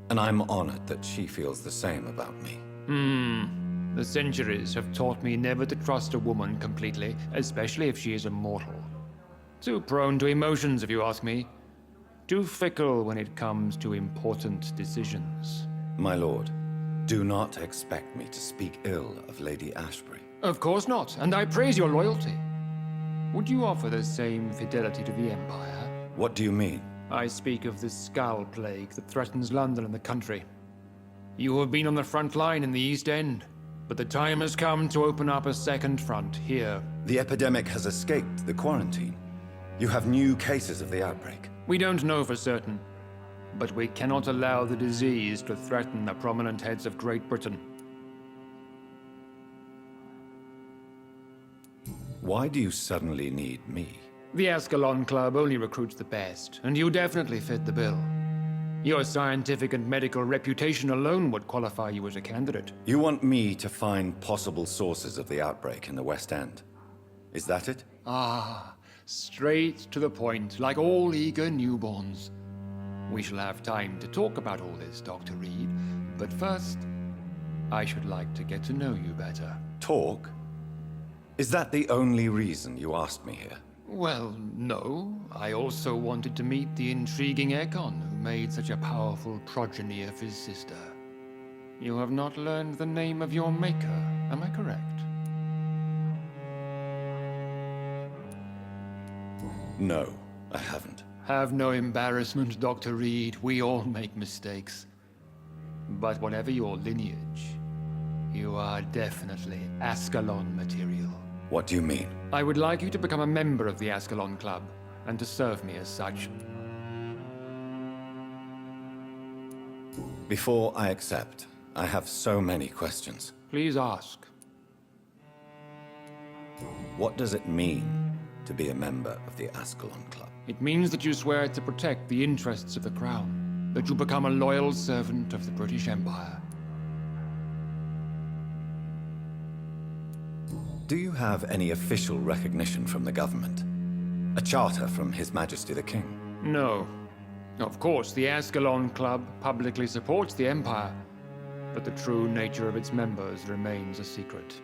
and I'm honored that she feels the same about me. The centuries have taught me never to trust a woman completely, especially if she is a mortal. Too prone to emotions, if you ask me. Too fickle when it comes to important decisions. My lord, do not expect me to speak ill of Lady Ashbury. Of course not, and I praise your loyalty. Would you offer the same fidelity to the Empire? What do you mean? I speak of the Skull Plague that threatens London and the country. You have been on the front line in the East End, but the time has come to open up a second front here. The epidemic has escaped the quarantine. You have new cases of the outbreak. We don't know for certain, but we cannot allow the disease to threaten the prominent heads of Great Britain. Why do you suddenly need me? The Ascalon Club only recruits the best, and you definitely fit the bill. Your scientific and medical reputation alone would qualify you as a candidate. You want me to find possible sources of the outbreak in the West End. Is that it? Ah, straight to the point, like all eager newborns. We shall have time to talk about all this, Dr. Reed, but first, I should like to get to know you better. Talk? Is that the only reason you asked me here? Well, no. I also wanted to meet the intriguing Ekon, who made such a powerful progeny of his sister. You have not learned the name of your maker, am I correct? No, I haven't. Have no embarrassment, Dr. Reed. We all make mistakes. But whatever your lineage, you are definitely Ascalon material. What do you mean? I would like you to become a member of the Ascalon Club, and to serve me as such. Before I accept, I have so many questions. Please ask. What does it mean to be a member of the Ascalon Club? It means that you swear to protect the interests of the Crown, that you become a loyal servant of the British Empire. Do you have any official recognition from the government? A charter from His Majesty the King? No. Of course, the Ascalon Club publicly supports the Empire, but the true nature of its members remains a secret.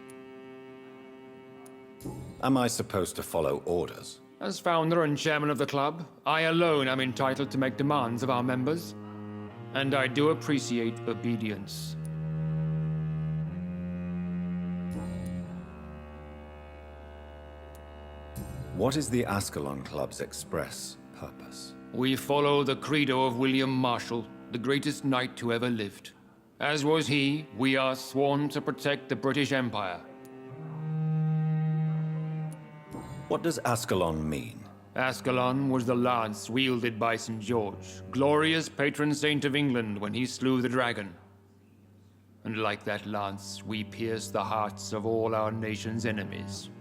Am I supposed to follow orders? As founder and chairman of the club, I alone am entitled to make demands of our members, and I do appreciate obedience. What is the Ascalon Club's express purpose? We follow the credo of William Marshall, the greatest knight who ever lived. As was he, we are sworn to protect the British Empire. What does Ascalon mean? Ascalon was the lance wielded by St. George, glorious patron saint of England when he slew the dragon. And like that lance, we pierce the hearts of all our nation's enemies.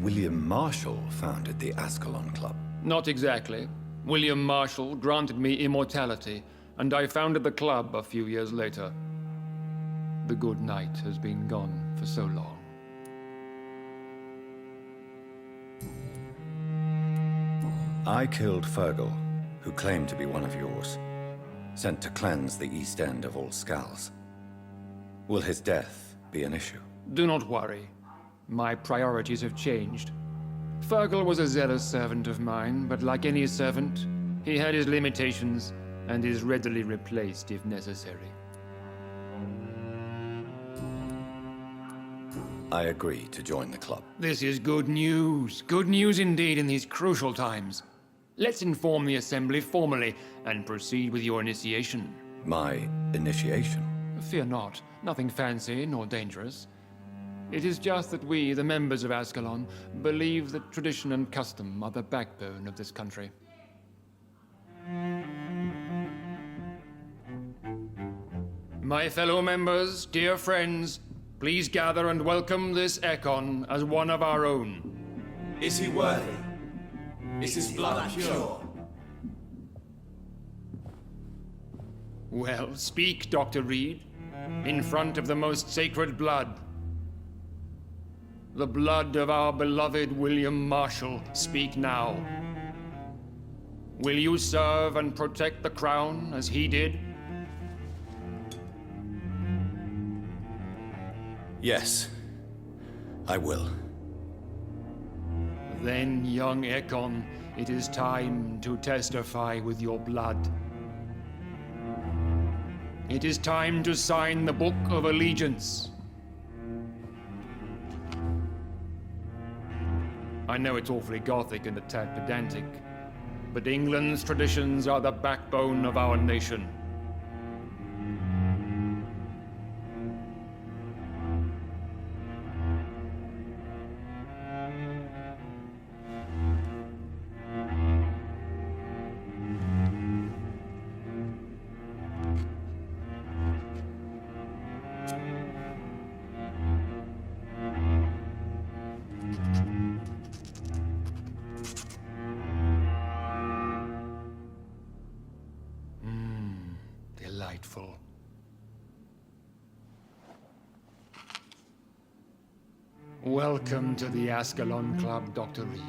William Marshall founded the Ascalon Club. Not exactly. William Marshall granted me immortality, and I founded the club a few years later. The good knight has been gone for so long. I killed Fergal, who claimed to be one of yours, sent to cleanse the East End of all Skulls. Will his death be an issue? Do not worry. My priorities have changed. Fergal was a zealous servant of mine, but like any servant, he had his limitations and is readily replaced if necessary. I agree to join the club. This is good news. Good news indeed in these crucial times. Let's inform the Assembly formally and proceed with your initiation. My initiation? Fear not. Nothing fancy nor dangerous. It is just that we, the members of Ascalon, believe that tradition and custom are the backbone of this country. My fellow members, dear friends, please gather and welcome this Ekon as one of our own. Is he worthy? Is his blood pure? Well, speak, Dr. Reed, in front of the most sacred blood. The blood of our beloved William Marshall. Speak now. Will you serve and protect the crown as he did? Yes, I will. Then, young Ekon, it is time to testify with your blood. It is time to sign the Book of Allegiance. I know it's awfully gothic and a tad pedantic, but England's traditions are the backbone of our nation. Delightful. Welcome to the Ascalon Club, Dr. Reed.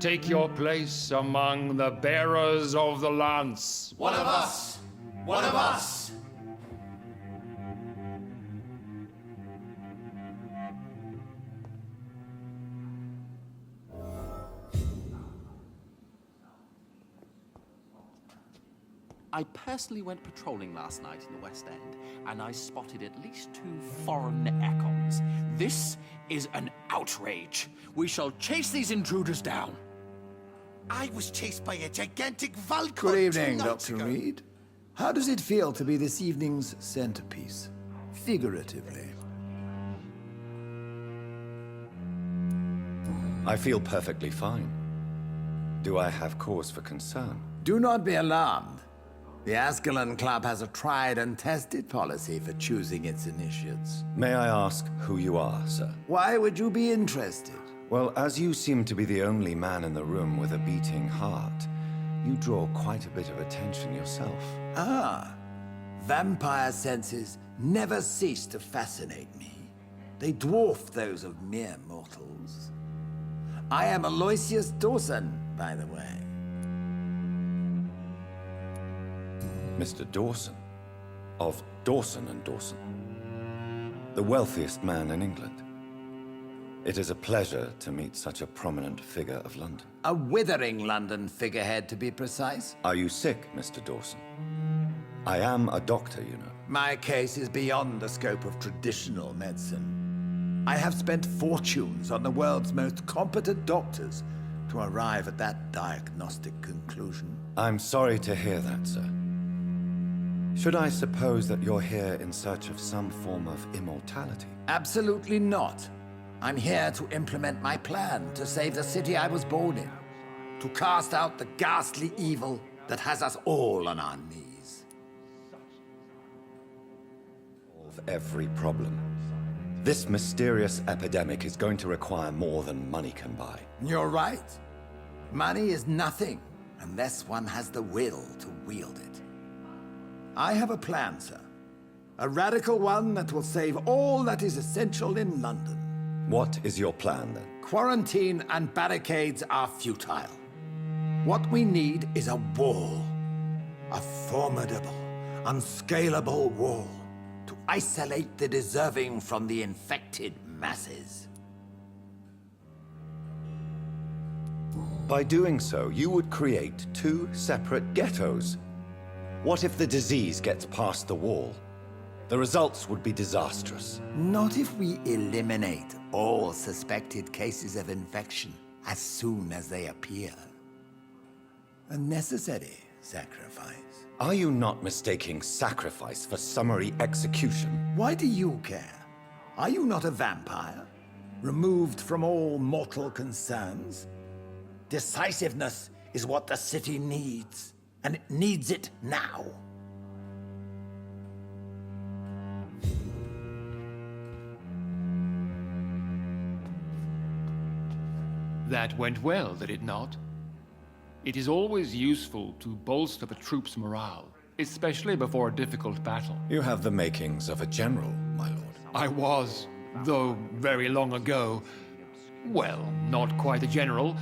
Take your place among the bearers of the lance. One of us! One of us! I personally went patrolling last night in the West End, and I spotted at least 2 foreign Ekons. This is an outrage. We shall chase these intruders down. I was chased by a gigantic Valkyr. Good evening, 2 nights Dr. ago. Reed. How does it feel to be this evening's centerpiece? Figuratively. I feel perfectly fine. Do I have cause for concern? Do not be alarmed. The Ascalon Club has a tried and tested policy for choosing its initiates. May I ask who you are, sir? Why would you be interested? Well, as you seem to be the only man in the room with a beating heart, you draw quite a bit of attention yourself. Ah, vampire senses never cease to fascinate me. They dwarf those of mere mortals. I am Aloysius Dawson, by the way. Mr. Dawson, of Dawson and Dawson, the wealthiest man in England. It is a pleasure to meet such a prominent figure of London. A withering London figurehead, to be precise. Are you sick, Mr. Dawson? I am a doctor, you know. My case is beyond the scope of traditional medicine. I have spent fortunes on the world's most competent doctors to arrive at that diagnostic conclusion. I'm sorry to hear that, sir. Should I suppose that you're here in search of some form of immortality? Absolutely not. I'm here to implement my plan to save the city I was born in. To cast out the ghastly evil that has us all on our knees. Solve every problem. This mysterious epidemic is going to require more than money can buy. You're right. Money is nothing unless one has the will to wield it. I have a plan, sir. A radical one that will save all that is essential in London. What is your plan, then? Quarantine and barricades are futile. What we need is a wall. A formidable, unscalable wall to isolate the deserving from the infected masses. By doing so, you would create two separate ghettos. What if the disease gets past the wall? The results would be disastrous. Not if we eliminate all suspected cases of infection as soon as they appear. A necessary sacrifice. Are you not mistaking sacrifice for summary execution? Why do you care? Are you not a vampire? Removed from all mortal concerns? Decisiveness is what the city needs, and it needs it now. That went well, did it not? It is always useful to bolster the troops' morale, especially before a difficult battle. You have the makings of a general, my lord. I was, though very long ago. Well, not quite a general,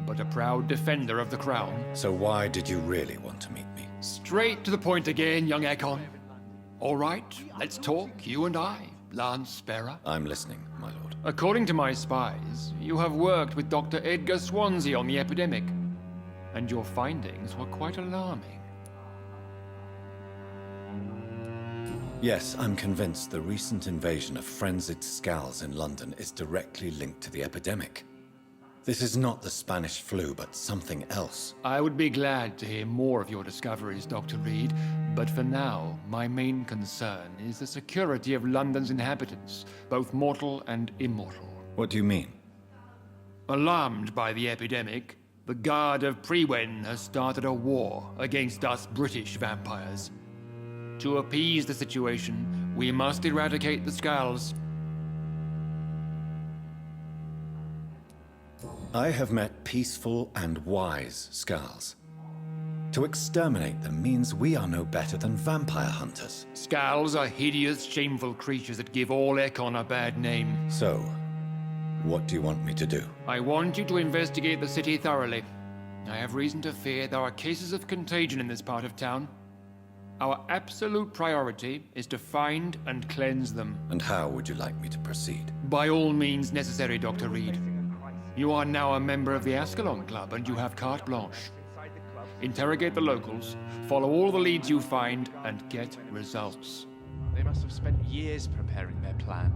but a proud defender of the crown. So why did you really want to meet me? Straight to the point again, young Ekon. All right, let's talk, you and I, Lance Sparrow. I'm listening, my lord. According to my spies, you have worked with Dr. Edgar Swansea on the epidemic, and your findings were quite alarming. Yes, I'm convinced the recent invasion of frenzied Scals in London is directly linked to the epidemic. This is not the Spanish flu, but something else. I would be glad to hear more of your discoveries, Dr. Reed, but for now, my main concern is the security of London's inhabitants, both mortal and immortal. What do you mean? Alarmed by the epidemic, the Guard of Prewen has started a war against us British vampires. To appease the situation, we must eradicate the Scals. I have met peaceful and wise Scals. To exterminate them means we are no better than vampire hunters. Scals are hideous, shameful creatures that give all Ekon a bad name. So, what do you want me to do? I want you to investigate the city thoroughly. I have reason to fear there are cases of contagion in this part of town. Our absolute priority is to find and cleanse them. And how would you like me to proceed? By all means necessary, Dr. Reed. You are now a member of the Ascalon Club, and you have carte blanche. Interrogate the locals, follow all the leads you find, and get results. They must have spent years preparing their plan.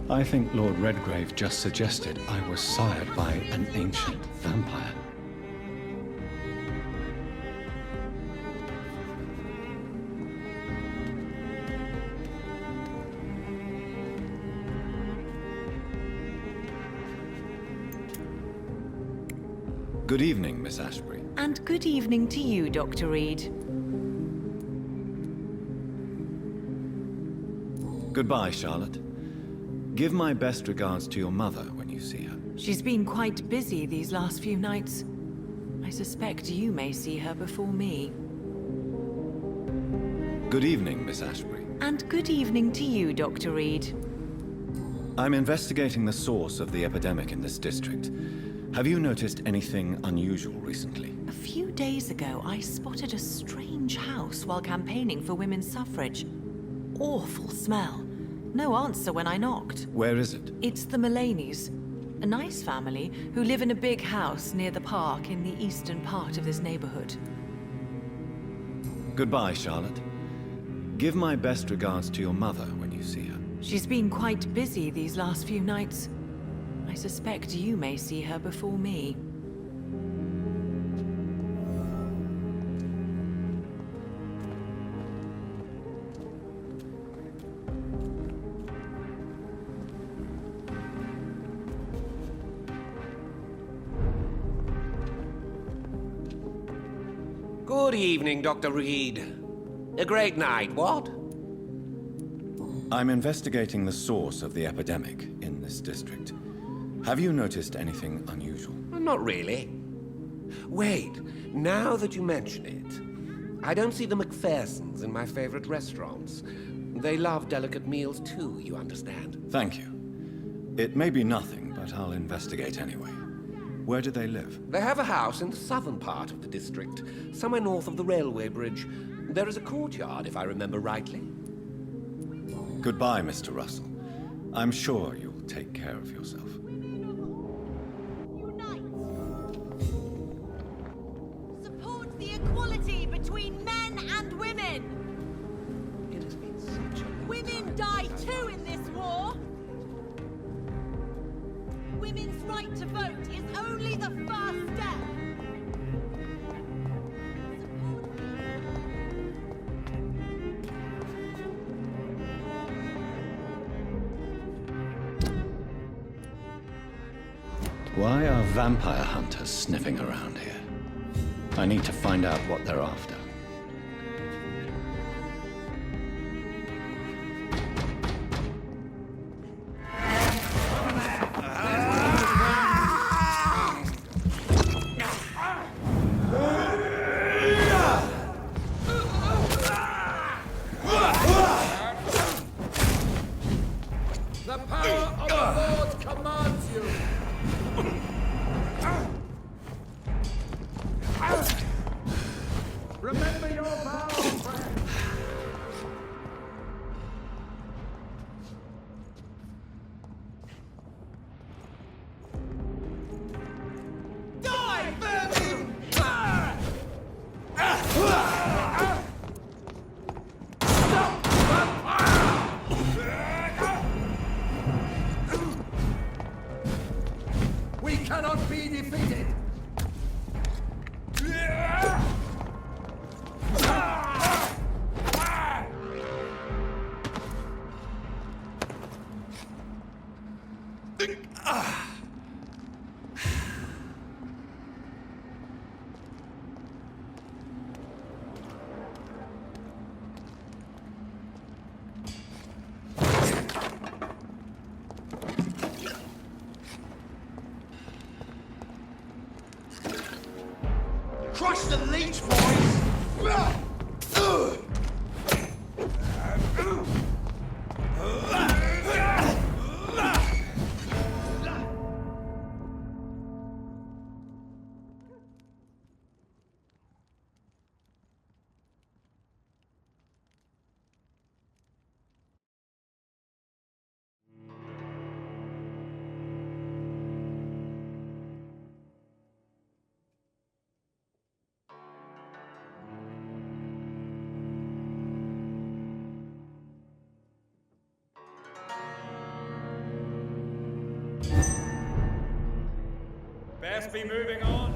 I think Lord Redgrave just suggested I was sired by an ancient vampire. Good evening, Miss Ashbury. And good evening to you, Dr. Reed. Goodbye, Charlotte. Give my best regards to your mother when you see her. She's been quite busy these last few nights. I suspect you may see her before me. Good evening, Miss Ashbury. And good evening to you, Dr. Reed. I'm investigating the source of the epidemic in this district. Have you noticed anything unusual recently? A few days ago, I spotted a strange house while campaigning for women's suffrage. Awful smell. No answer when I knocked. Where is it? It's the Mullaneys. A nice family who live in a big house near the park in the eastern part of this neighborhood. Goodbye, Charlotte. Give my best regards to your mother when you see her. She's been quite busy these last few nights. I suspect you may see her before me. Good evening, Dr. Reed. A great night, what? I'm investigating the source of the epidemic in this district. Have you noticed anything unusual? Not really. Wait, now that you mention it, I don't see the McPhersons in my favorite restaurants. They love delicate meals too, you understand. Thank you. It may be nothing, but I'll investigate anyway. Where do they live? They have a house in the southern part of the district, somewhere north of the railway bridge. There is a courtyard, if I remember rightly. Goodbye, Mr. Russell. I'm sure you'll take care of yourself. Support the equality between men and women. It has been such a Women die too in this war. Women's right to vote is only the first step. Why are vampire hunters sniffing around here? I need to find out what they're after. The power of the Lord commands you! Remember your vow, friend! Die, Vampyr! We cannot be defeated! Crush the leech, boys! Best be moving on.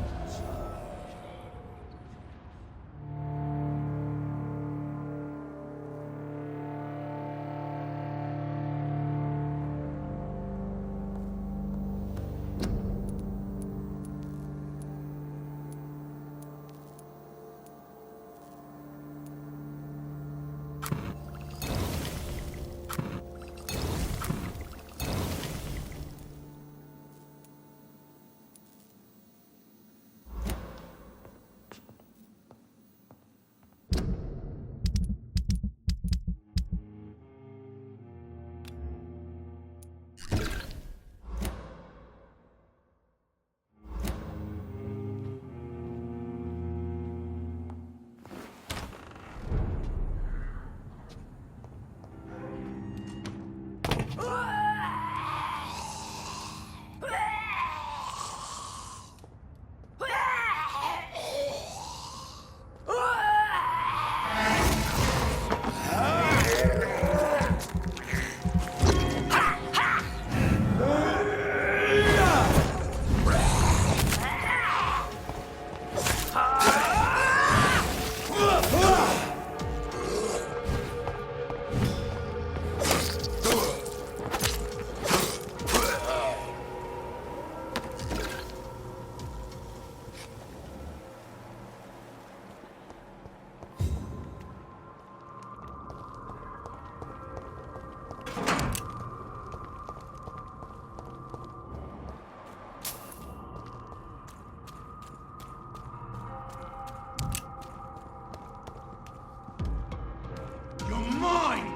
You're mine!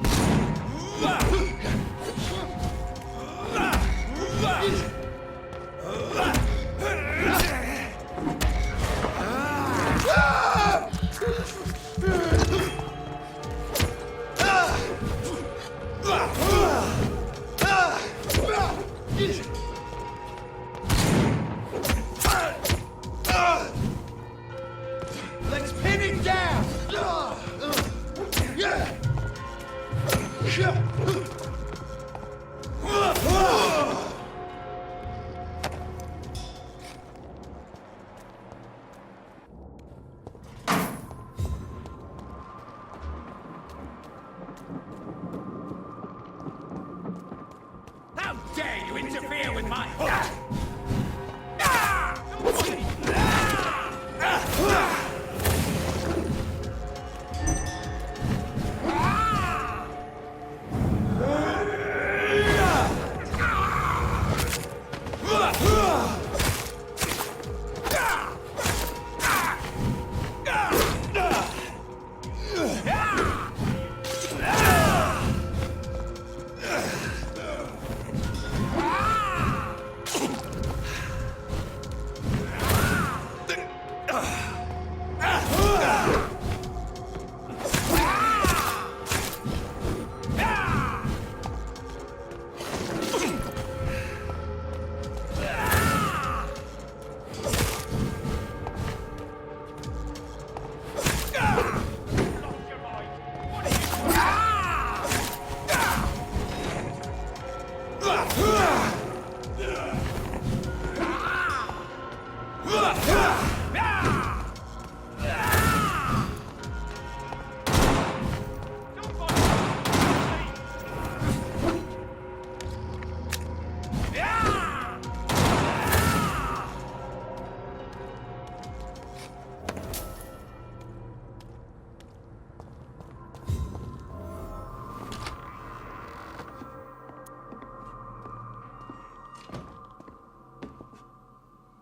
Let's pin it down! How dare you interfere with my...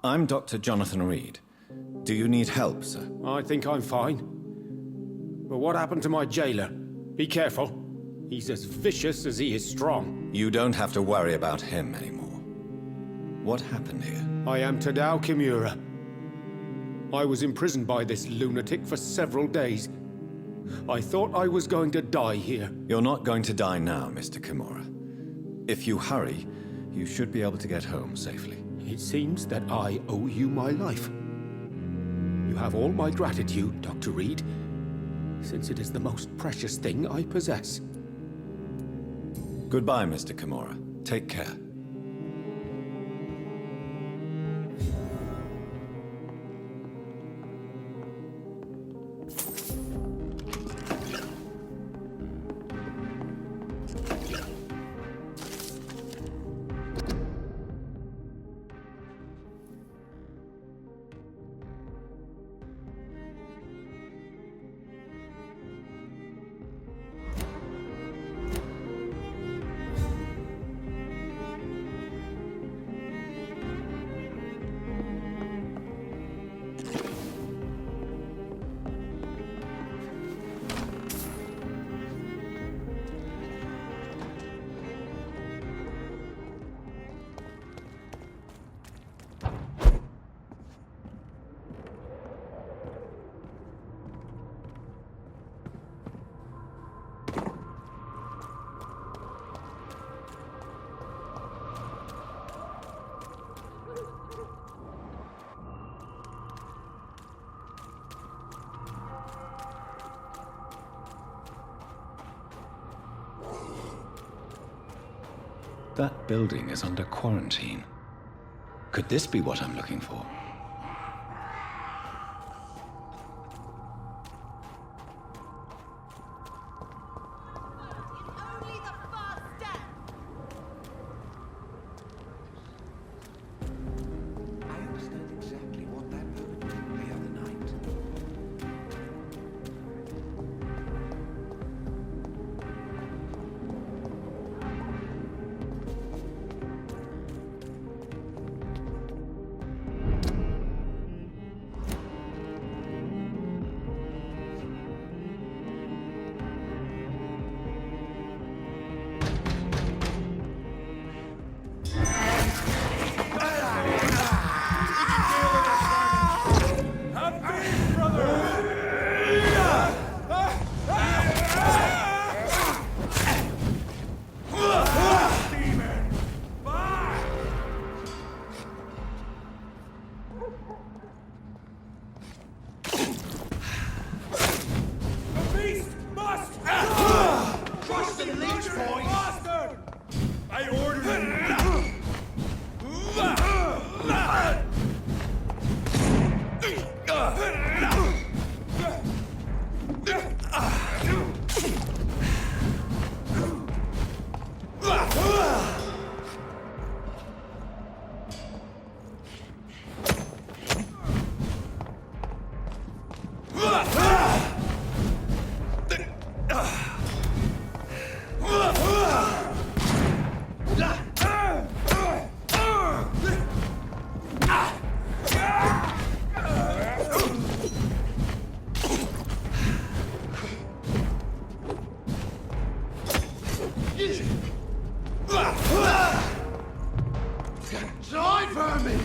I'm Dr. Jonathan Reed. Do you need help, sir? I think I'm fine. But what happened to my jailer? Be careful. He's as vicious as he is strong. You don't have to worry about him anymore. What happened here? I am Tadao Kimura. I was imprisoned by this lunatic for several days. I thought I was going to die here. You're not going to die now, Mr. Kimura. If you hurry, you should be able to get home safely. It seems that I owe you my life. You have all my gratitude, Dr. Reed, since it is the most precious thing I possess. Goodbye, Mr. Kimura. Take care. That building is under quarantine. Could this be what I'm looking for? your leech point! Bastard! I ordered it! Die, vermin!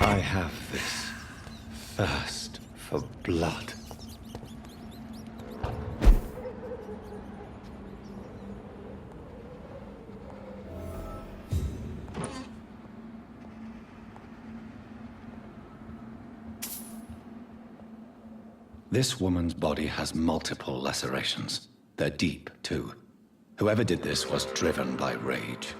I have this thirst for blood. This woman's body has multiple lacerations. They're deep, too. Whoever did this was driven by rage.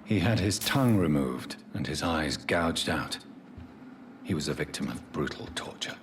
He had his tongue removed and his eyes gouged out. He was a victim of brutal torture.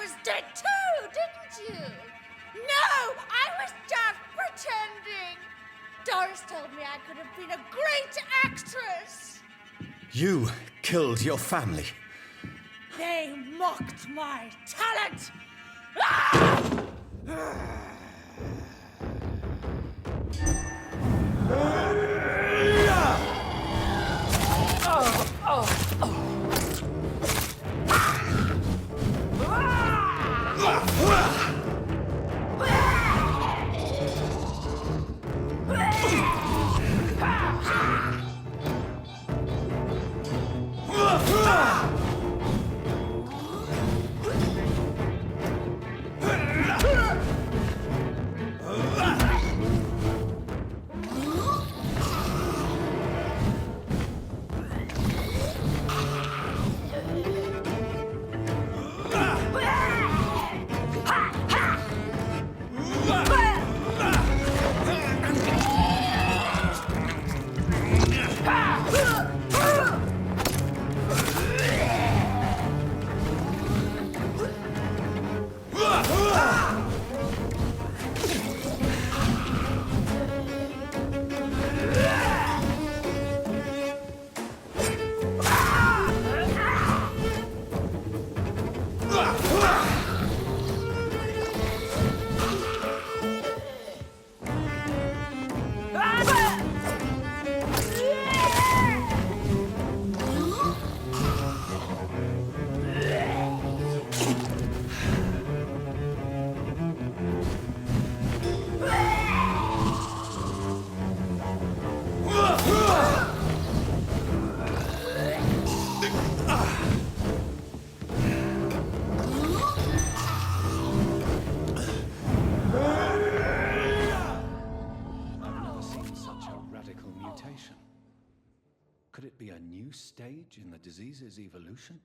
was dead too, didn't you? No, I was just pretending. Doris told me I could have been a great actress. You killed your family. They mocked my talent. Ah! Could it be a new stage in the disease's evolution?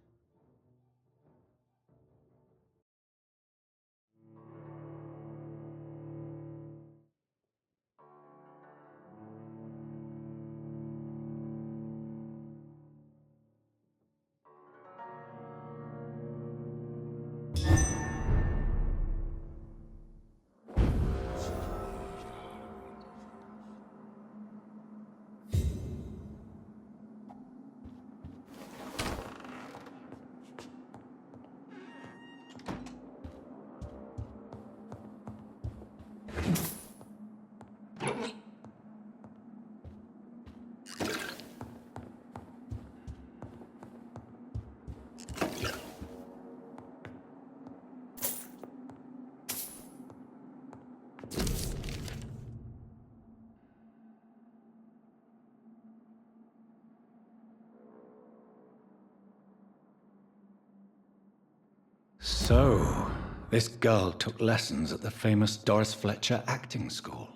So, this girl took lessons at the famous Doris Fletcher acting school.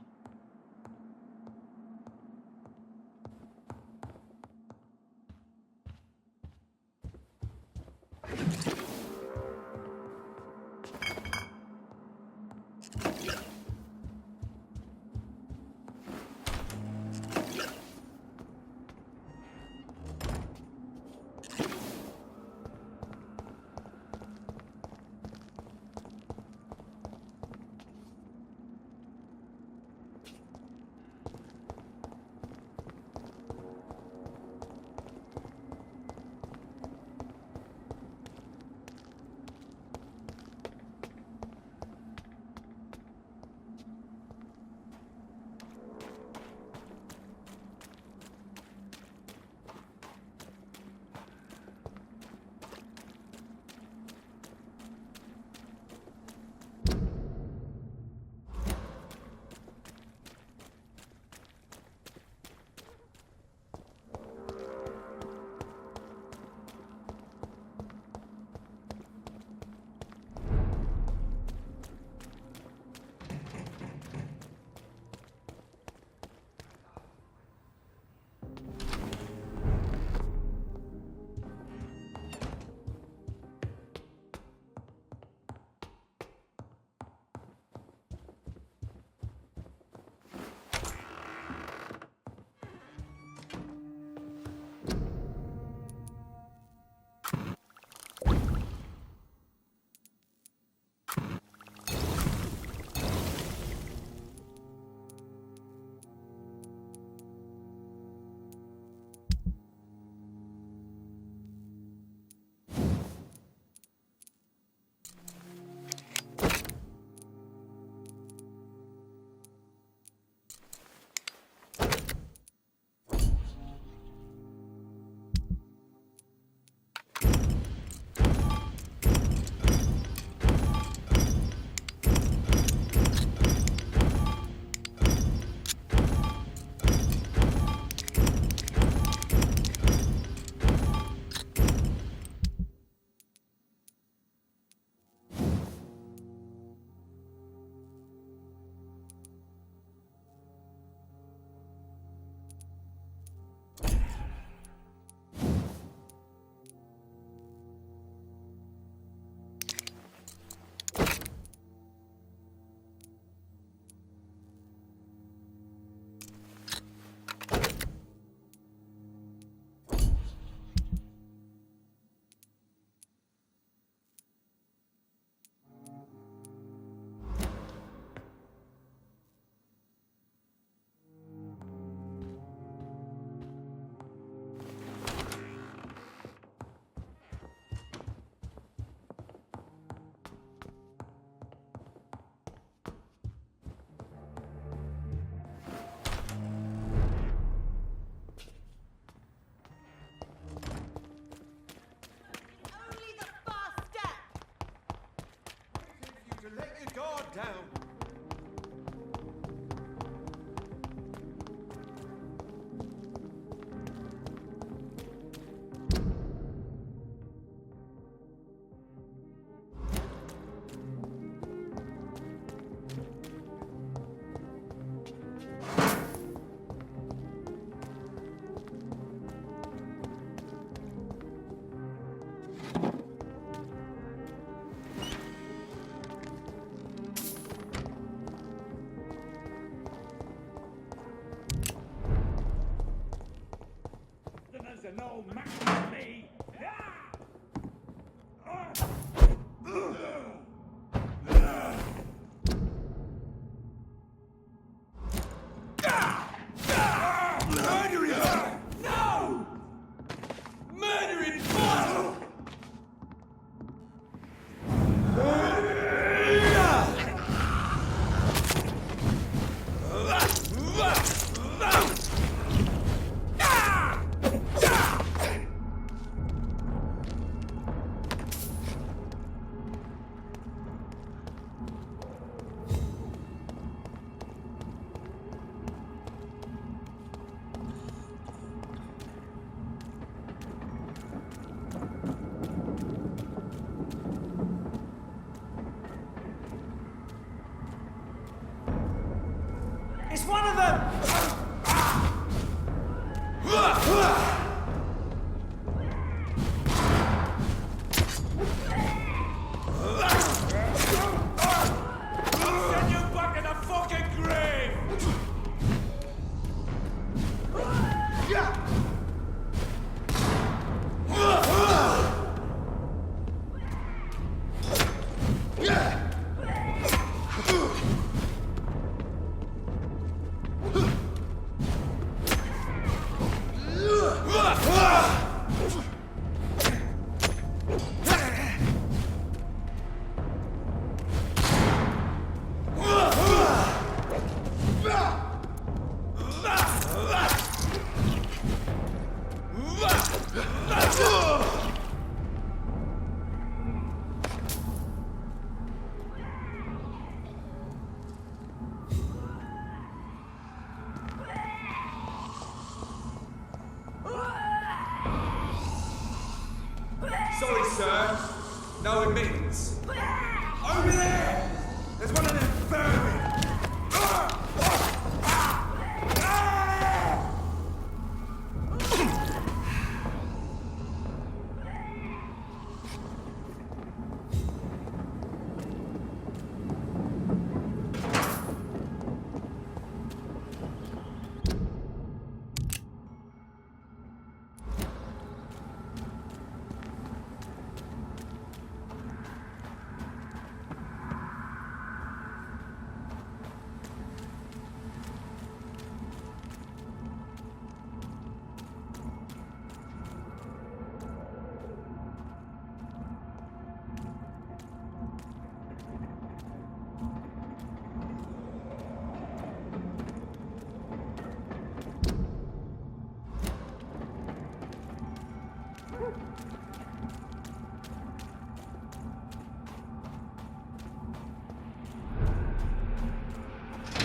one of them! Send you back in the fucking grave! Sorry, sir. No admittance. Over there! There's one of them vermin!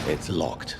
It's locked.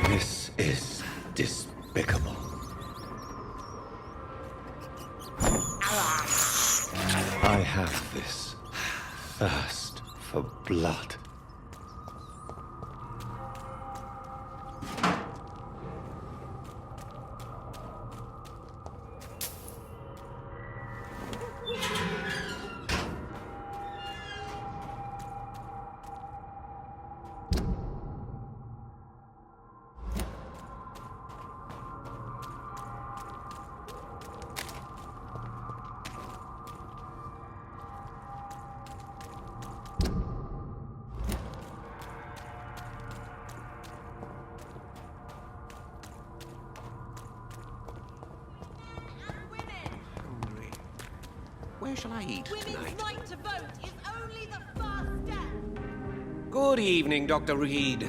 This is despicable. I have this thirst for blood. Where shall I eat tonight? Women's right to vote is only the first step. Good evening, Dr. Reed.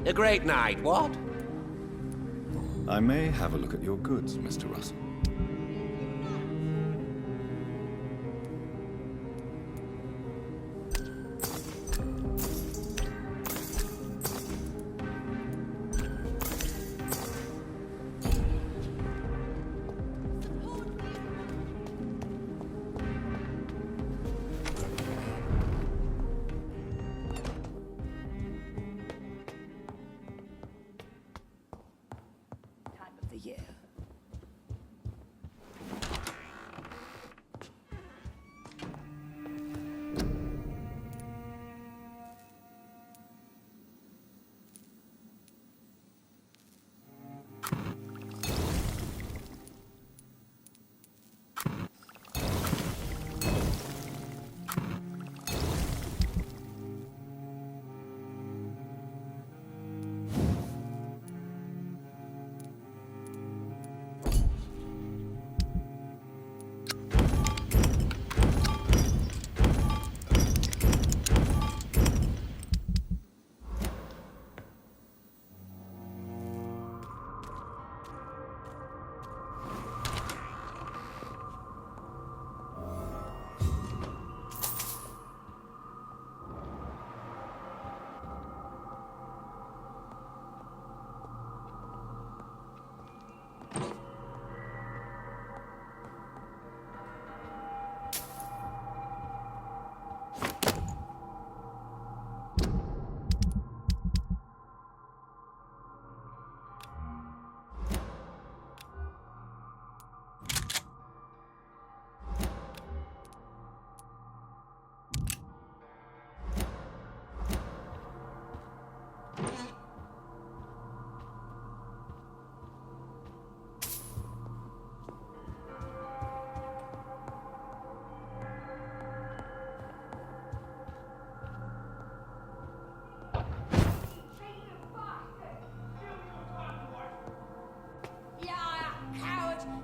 A great night, what? I may have a look at your goods, Mr. Russell. Time of the year.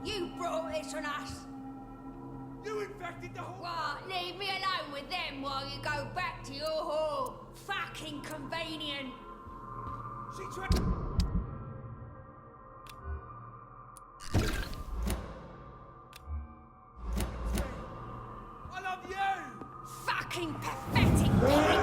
You brought this on us. You infected the whole... What? Leave me alone with them while you go back to your whore. Fucking convenient. She tried... I love you! Fucking pathetic prick.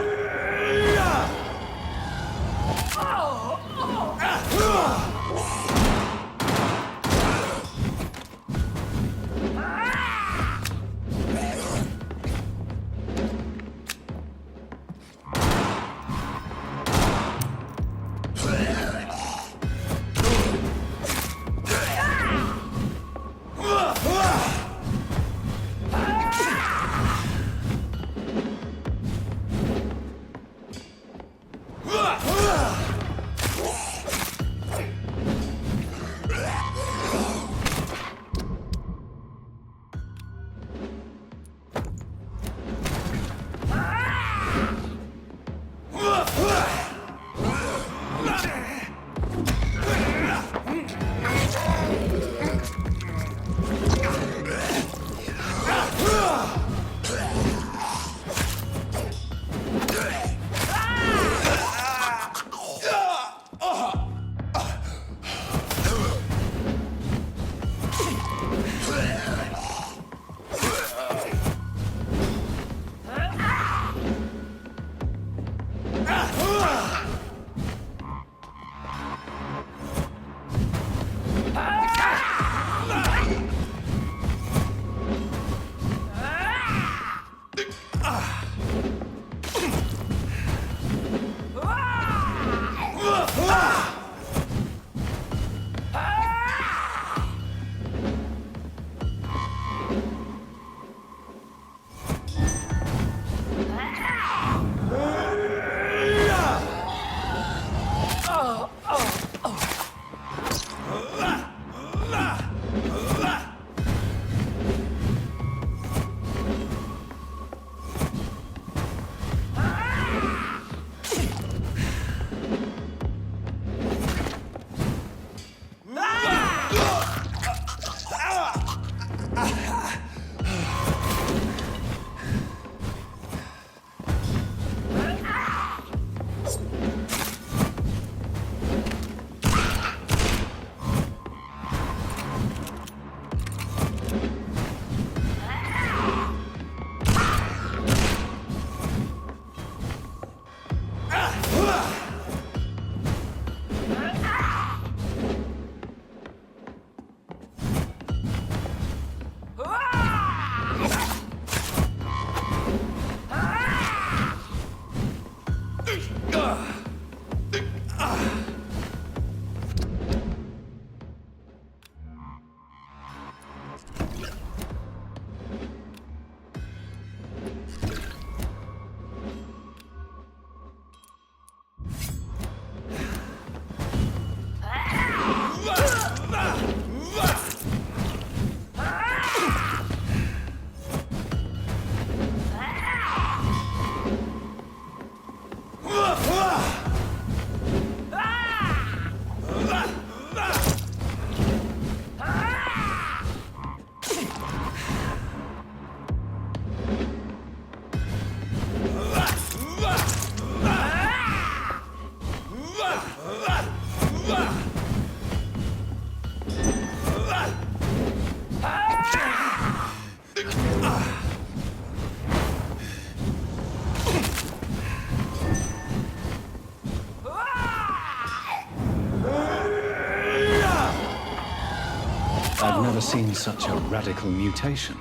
never seen such a radical mutation.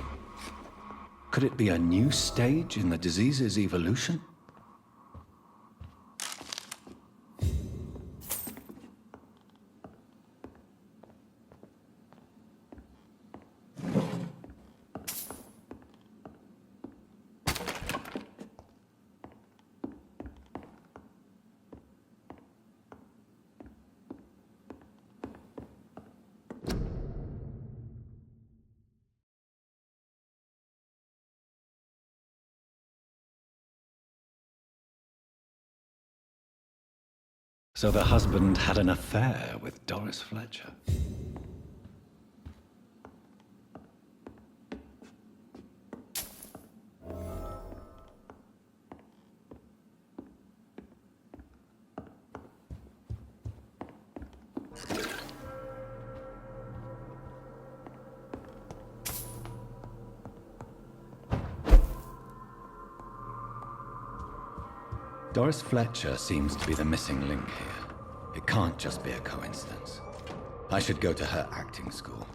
Could it be a new stage in the disease's evolution? So the husband had an affair with Doris Fletcher. Doris Fletcher seems to be the missing link here. It can't just be a coincidence. I should go to her acting school.